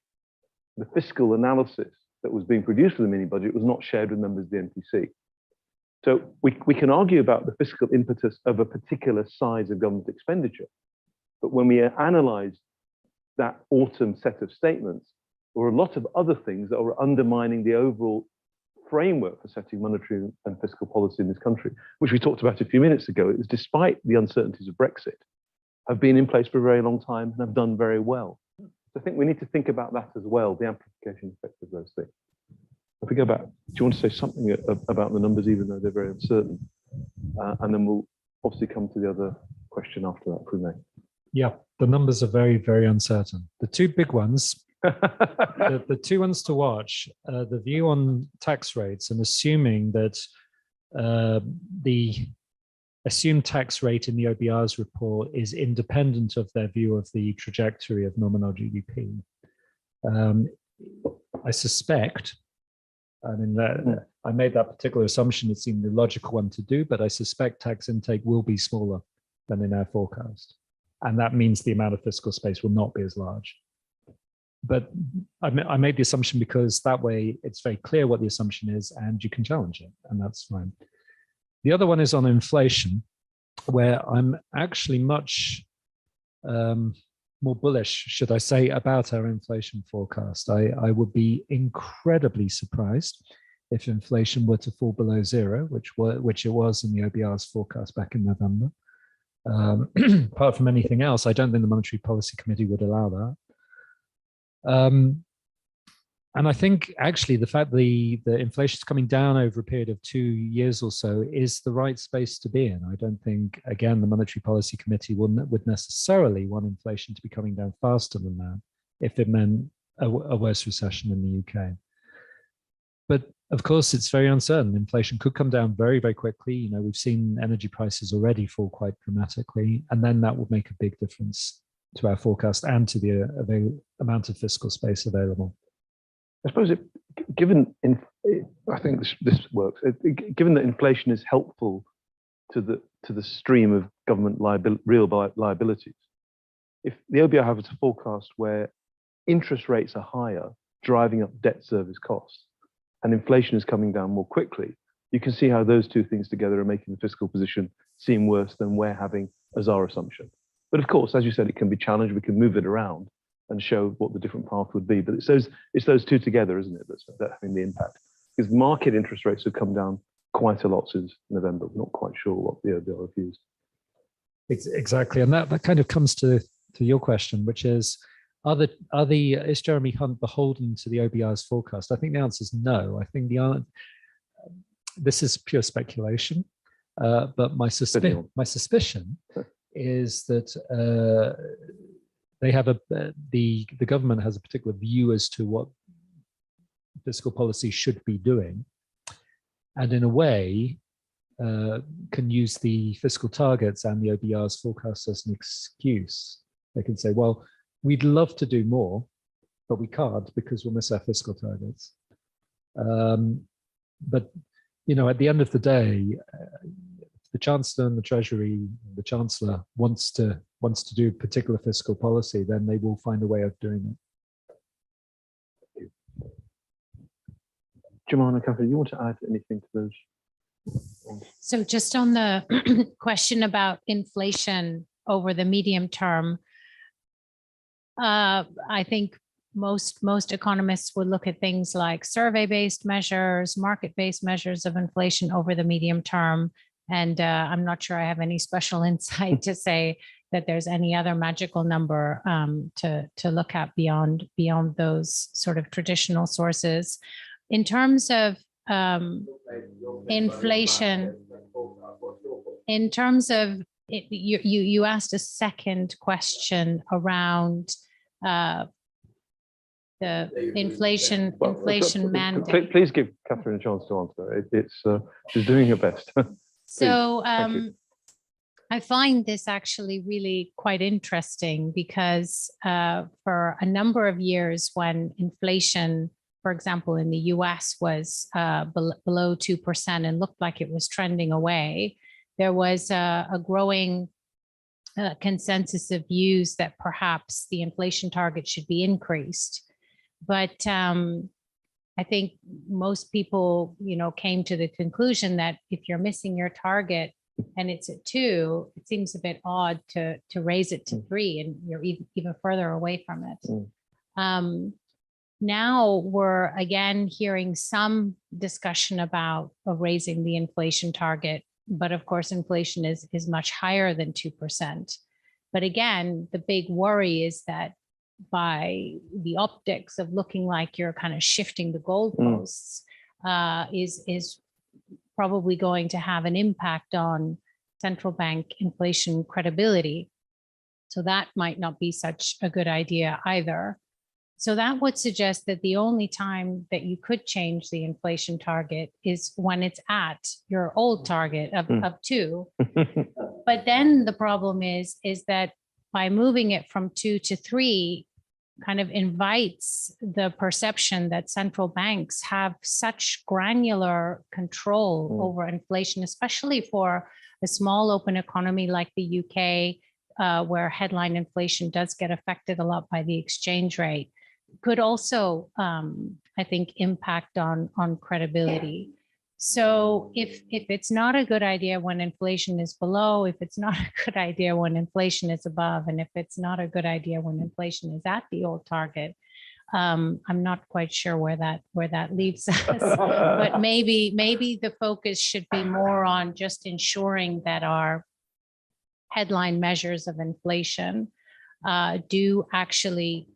the fiscal analysis that was being produced for the mini budget was not shared with members of the MPC. So we can argue about the fiscal impetus of a particular size of government expenditure, but when we analyze that autumn set of statements, there were a lot of other things that were undermining the overall framework for setting monetary and fiscal policy in this country, which we talked about a few minutes ago. It was despite the uncertainties of Brexit, have been in place for a very long time and have done very well. So I think we need to think about that as well, the amplification effect of those things. If we go back, do you want to say something about the numbers, even though they're very uncertain? And then we'll obviously come to the other question after that, if we may. Yeah, the numbers are very, very uncertain. The two big ones, the two ones to watch, the view on tax rates and assuming that the assumed tax rate in the OBR's report is independent of their view of the trajectory of nominal GDP. I suspect, I mean, I made that particular assumption. It seemed the logical one to do, but I suspect tax intake will be smaller than in our forecast. And that means the amount of fiscal space will not be as large. But I made the assumption because that way it's very clear what the assumption is and you can challenge it, and that's fine. The other one is on inflation, where I'm actually much more bullish, should I say, about our inflation forecast. I would be incredibly surprised if inflation were to fall below zero, which it was in the OBR's forecast back in November. Apart from anything else, I don't think the Monetary Policy Committee would allow that. And I think actually the fact the inflation is coming down over a period of 2 years or so is the right space to be in. I don't think, again, the Monetary Policy Committee would necessarily want inflation to be coming down faster than that if it meant a worse recession in the UK. But of course, it's very uncertain. Inflation could come down very, very quickly. You know, we've seen energy prices already fall quite dramatically, and then that would make a big difference to our forecast and to the amount of fiscal space available. I suppose, I think this works. Given that inflation is helpful to the stream of government real liabilities, if the OBR has a forecast where interest rates are higher, driving up debt service costs, and inflation is coming down more quickly, you can see how those two things together are making the fiscal position seem worse than we're having as our assumption. But of course, as you said, it can be challenged. We can move it around and show what the different path would be. But it's those two together, isn't it, that's having the impact? Because market interest rates have come down quite a lot since November. We're not quite sure what the OBR used. Exactly, and that kind of comes to your question, which is, is Jeremy Hunt beholden to the OBR's forecast? I think the answer is no. I think this is pure speculation, but my suspicion is that they have the government has a particular view as to what fiscal policy should be doing, and in a way can use the fiscal targets and the OBR's forecast as an excuse. They can say, well, we'd love to do more, but we can't because we'll miss our fiscal targets. But you know, at the end of the day, the Chancellor and the Treasury, the Chancellor wants to do particular fiscal policy, then they will find a way of doing it. Jemana, you want to add anything to those? So just on the question about inflation over the medium term, I think most economists would look at things like survey-based measures, market-based measures of inflation over the medium term. And I'm not sure I have any special insight to say that there's any other magical number to look at beyond those sort of traditional sources. In terms of inflation, in terms of you asked a second question around the inflation mandate. Please give Catherine a chance to answer. She's doing her best. So I find this actually really quite interesting because for a number of years when inflation, for example, in the US was below 2% and looked like it was trending away, there was a growing consensus of views that perhaps the inflation target should be increased. But I think most people, came to the conclusion that if you're missing your target and it's at 2, it seems a bit odd to raise it to 3, and you're even further away from it. Now we're again hearing some discussion about raising the inflation target, but of course inflation is much higher than 2%. But again, the big worry is that by the optics of looking like you're kind of shifting the goalposts, is probably going to have an impact on central bank inflation credibility. So that might not be such a good idea either. So that would suggest that the only time that you could change the inflation target is when it's at your old target of 2. But then the problem is that by moving it from 2 to 3 kind of invites the perception that central banks have such granular control over inflation, especially for a small open economy like the UK, where headline inflation does get affected a lot by the exchange rate, could also, I think, impact on credibility. So if it's not a good idea when inflation is below, if it's not a good idea when inflation is above, and if it's not a good idea when inflation is at the old target, I'm not quite sure where that leaves us. But maybe the focus should be more on just ensuring that our headline measures of inflation do actually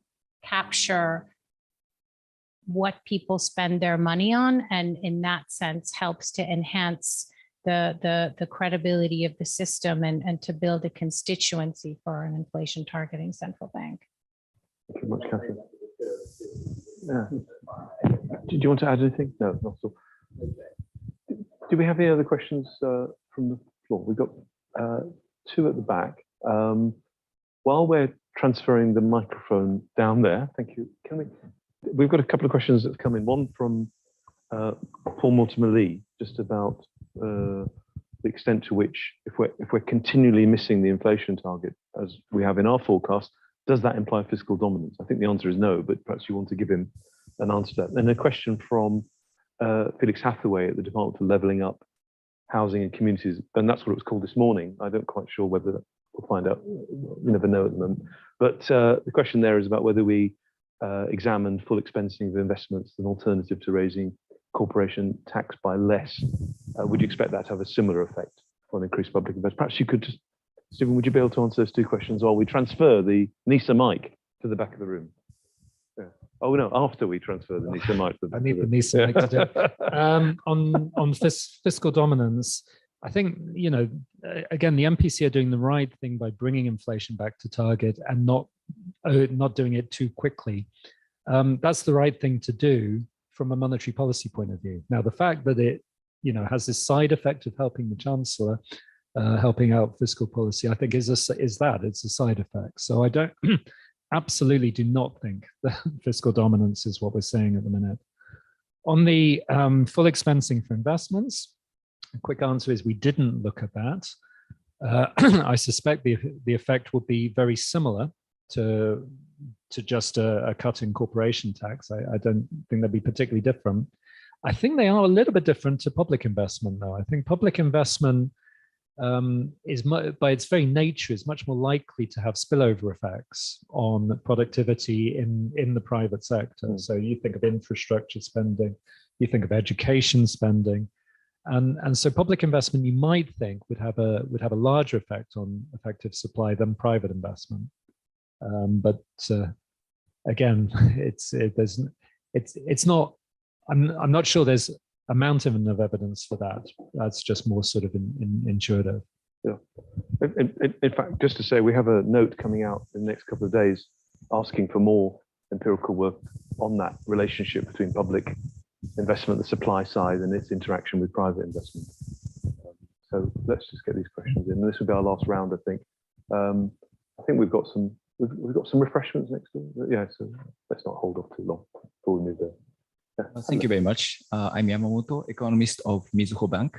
capture what people spend their money on, and in that sense helps to enhance the credibility of the system and to build a constituency for an inflation targeting central bank. Thank you very much, Catherine. Yeah. Did you want to add anything? No, not at all. Do we have any other questions from the floor? We've got 2 at the back. While we're transferring the microphone down there, thank you. We've got a couple of questions that have come in. One from Paul Mortimer-Lee, just about the extent to which, if we're continually missing the inflation target as we have in our forecast, does that imply fiscal dominance? I think the answer is no, but perhaps you want to give him an answer to that. And a question from Felix Hathaway at the Department for Levelling Up Housing and Communities, and that's what it was called this morning. I don't quite sure whether we'll find out. We never know at the moment. But the question there is about whether we examine full expensing of investments as an alternative to raising corporation tax by less. Would you expect that to have a similar effect on increased public investment? Perhaps you could just, Stephen, would you be able to answer those 2 questions while we transfer the NISA mic to the back of the room? Yeah. Oh no, after we transfer the NISA mic to the back. I need the NISA mic to do it. On fiscal dominance, I think, again, the MPC are doing the right thing by bringing inflation back to target and not doing it too quickly. That's the right thing to do from a monetary policy point of view. Now, the fact that it, has this side effect of helping the Chancellor, helping out fiscal policy, I think it's a side effect. So I don't absolutely do not think that fiscal dominance is what we're seeing at the minute. On the full expensing for investments, a quick answer is we didn't look at that. I suspect the effect would be very similar to just a cut in corporation tax. I don't think that'd be particularly different. I think they are a little bit different to public investment, though. I think public investment by its very nature, is much more likely to have spillover effects on productivity in the private sector. So you think of infrastructure spending, you think of education spending, and so public investment, you might think, would have a larger effect on effective supply than private investment. But again, it's not. I'm not sure there's a mountain of evidence for that. That's just more sort of intuitive. Yeah. In fact, just to say, we have a note coming out in the next couple of days asking for more empirical work on that relationship between public investment, the supply side, and its interaction with private investment. So let's just get these questions in. This will be our last round, I think. I think we've got some refreshments next door. Yeah, so let's not hold off too long before we move there. Thank you very much. I'm Yamamoto, economist of Mizuho Bank.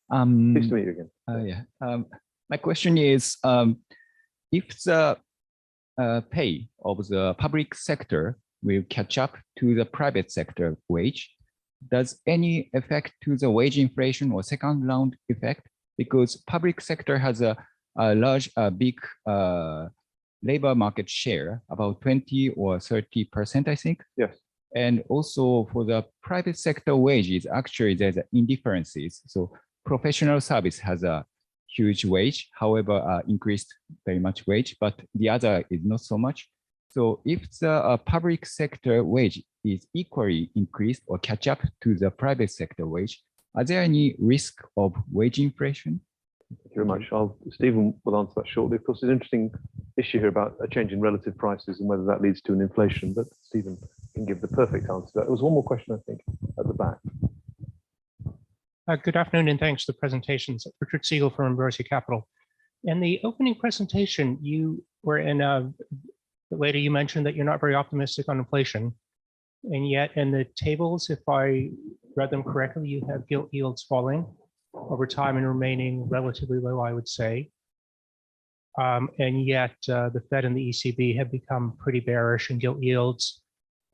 Nice to meet you again. My question is, if the pay of the public sector will catch up to the private sector wage, does any effect to the wage inflation or second round effect? Because public sector has a big labor market share, about 20 or 30%, I think. Yes. And also for the private sector wages, actually there's indifferences. So professional service has a huge wage, however, increased very much wage, but the other is not so much. So if the public sector wage is equally increased or catch up to the private sector wage, are there any risk of wage inflation? Thank you very much. Stephen will answer that shortly. Of course, there's an interesting issue here about a change in relative prices and whether that leads to an inflation, but Stephen can give the perfect answer to that. There was one more question, I think, at the back. Good afternoon, and thanks for the presentations. Richard Siegel from Ambrosia Capital. In the opening presentation, you were later you mentioned that you're not very optimistic on inflation, and yet in the tables, if I read them correctly, you have gilt yields falling over time and remaining relatively low, I would say. And yet the Fed and the ECB have become pretty bearish, and gilt yields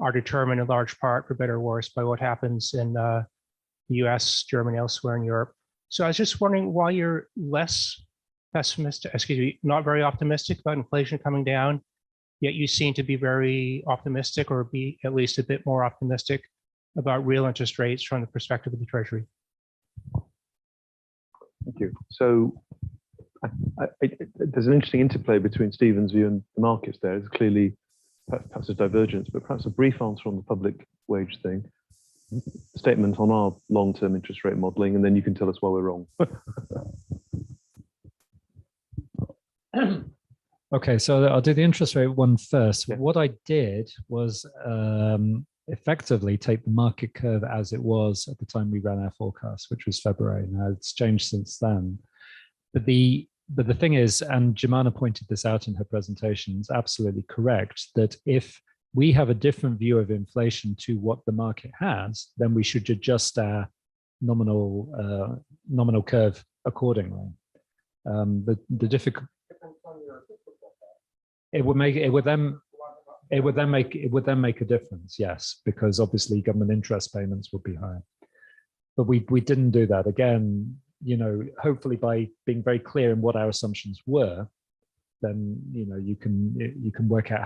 are determined in large part, for better or worse, by what happens in the US, Germany, elsewhere in Europe. So I was just wondering why you're less pessimistic, not very optimistic about inflation coming down, yet you seem to be very optimistic, or be at least a bit more optimistic about real interest rates from the perspective of the Treasury. Thank you. So there's an interesting interplay between Stephen's view and the markets there. There's clearly perhaps a divergence, but perhaps a brief answer on the public wage thing, statement on our long-term interest rate modeling, and then you can tell us why we're wrong. Okay, so I'll do the interest rate one first. Yeah. What I did was effectively take the market curve as it was at the time we ran our forecast, which was February. Now it's changed since then. But the thing is, and Jemana pointed this out in her presentation, it's absolutely correct that if we have a different view of inflation to what the market has, then we should adjust our nominal curve accordingly. The difficult. It would then make a difference, yes, because obviously government interest payments would be higher. But we didn't do that. Again, you know, hopefully by being very clear in what our assumptions were, then you know you can work out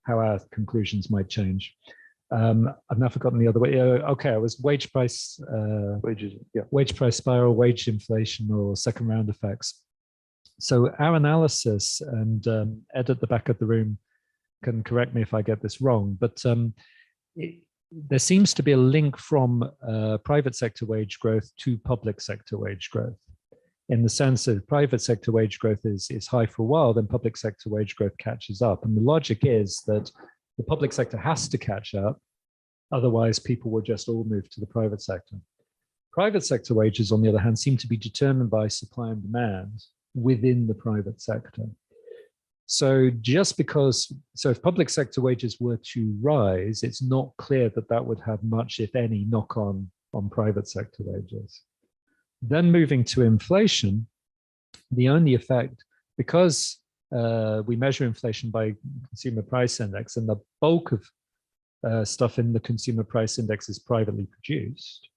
how our conclusions might change. I've now forgotten the other way. Okay, it was wage price, Wages, yeah. wage price spiral, wage inflation, or second round effects. So our analysis, and Ed at the back of the room can correct me if I get this wrong, but there seems to be a link from private sector wage growth to public sector wage growth, in the sense that private sector wage growth is high for a while, then public sector wage growth catches up. And the logic is that the public sector has to catch up, otherwise people will just all move to the private sector. Private sector wages, on the other hand, seem to be determined by supply and demand within the private sector. So if public sector wages were to rise, it's not clear that that would have much, if any, knock on private sector wages. Then moving to inflation, the only effect, because we measure inflation by consumer price index, and the bulk of stuff in the consumer price index is privately produced.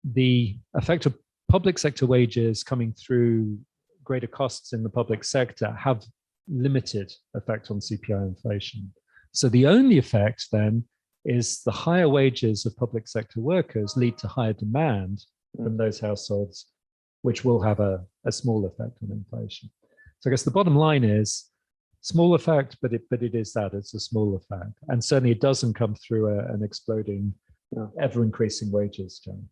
The effect of public sector wages coming through greater costs in the public sector have limited effect on CPI inflation. So the only effect then is the higher wages of public sector workers lead to higher demand from those households, which will have a small effect on inflation. So I guess the bottom line is small effect, but it is that, it's a small effect. And certainly it doesn't come through an exploding, ever increasing wages, John.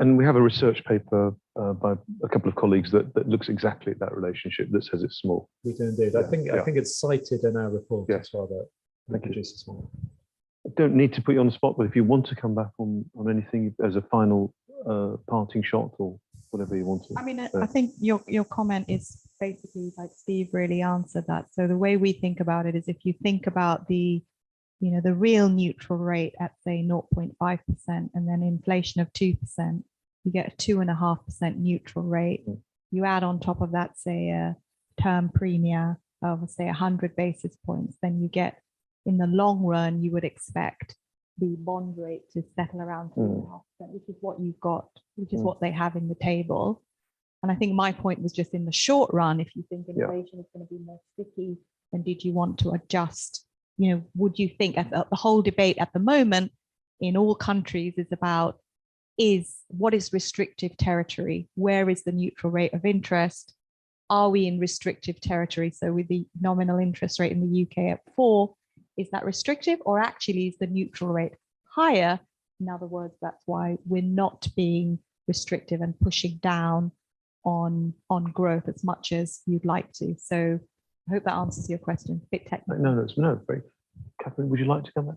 And we have a research paper by a couple of colleagues that looks exactly at that relationship, that says it's small. We do indeed. I think it's cited in our report as well, that we produce a small. I don't need to put you on the spot, but if you want to come back on anything as a final parting shot or whatever you want to. I mean, I think your comment is basically like Steve really answered that. So the way we think about it is, if you think about the real neutral rate at say 0.5% and then inflation of 2%, you get a 2.5% neutral rate. You add on top of that, say a term premium of say 100 basis points, then you get, in the long run, you would expect the bond rate to settle around 3.5%, which is what you've got, which is what they have in the table. And I think my point was just in the short run, if you think inflation is going to be more sticky, then did you want to adjust? Would you think the whole debate at the moment in all countries is about what is restrictive territory? Where is the neutral rate of interest? Are we in restrictive territory? So with the nominal interest rate in the UK at 4, is that restrictive, or actually is the neutral rate higher? In other words, that's why we're not being restrictive and pushing down on growth as much as you'd like to. So I hope that answers your question. A bit technical. No. Great. Catherine, would you like to come back?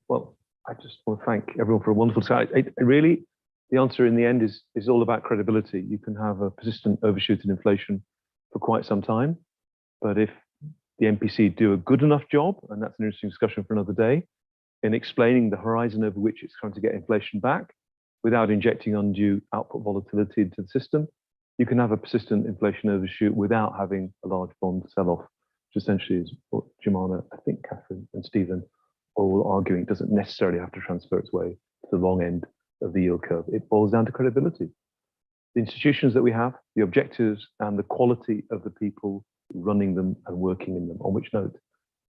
Well, I just want to thank everyone for a wonderful time. Really, the answer in the end is all about credibility. You can have a persistent overshoot in inflation for quite some time, but if the MPC do a good enough job, and that's an interesting discussion for another day, in explaining the horizon over which it's trying to get inflation back without injecting undue output volatility into the system, you can have a persistent inflation overshoot without having a large bond sell-off, which essentially is what Jemana, I think Catherine and Stephen are all arguing. It doesn't necessarily have to transfer its way to the long end of the yield curve. It boils down to credibility. The institutions that we have, the objectives, and the quality of the people running them and working in them, on which note,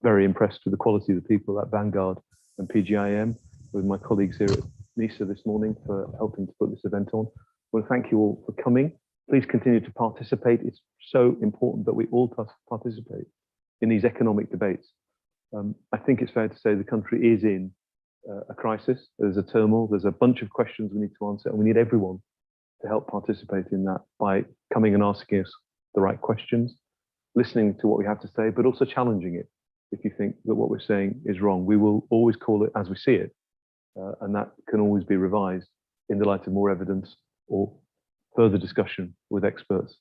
very impressed with the quality of the people at Vanguard and PGIM, with my colleagues here at NISA this morning for helping to put this event on. I want to thank you all for coming. Please continue to participate. It's so important that we all participate in these economic debates. I think it's fair to say the country is in a crisis. There's a turmoil. There's a bunch of questions we need to answer, and we need everyone to help participate in that by coming and asking us the right questions, listening to what we have to say, but also challenging it. If you think that what we're saying is wrong, we will always call it as we see it, and that can always be revised in the light of more evidence or further discussion with experts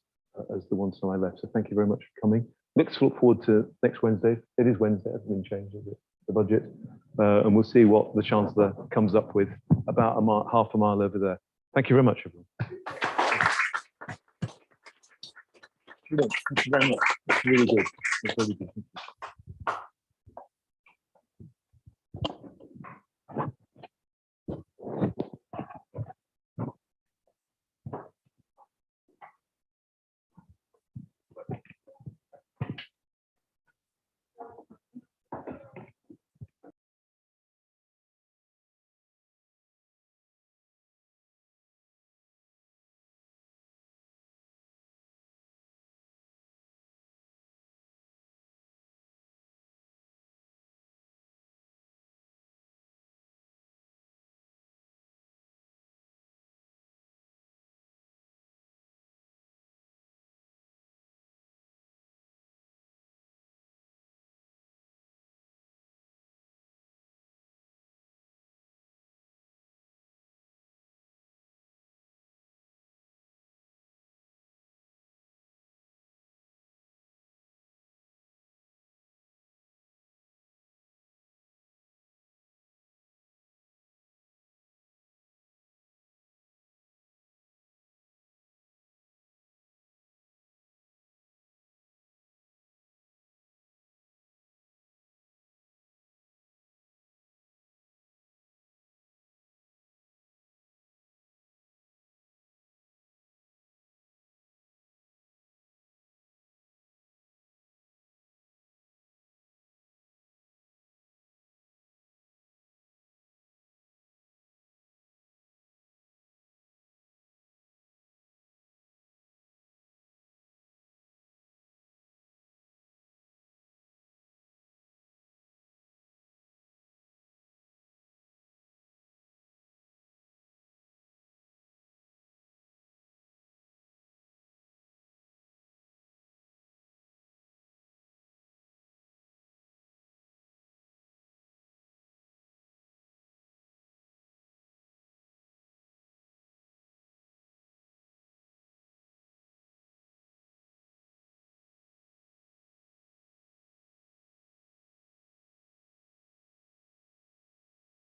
as the ones to my left. So thank you very much for coming. Let's look forward to next Wednesday. It is Wednesday, it hasn't been changed, is it? The budget. And we'll see what the Chancellor comes up with about half a mile over there. Thank you very much, everyone. Thank you very much. It's really good. It's really good.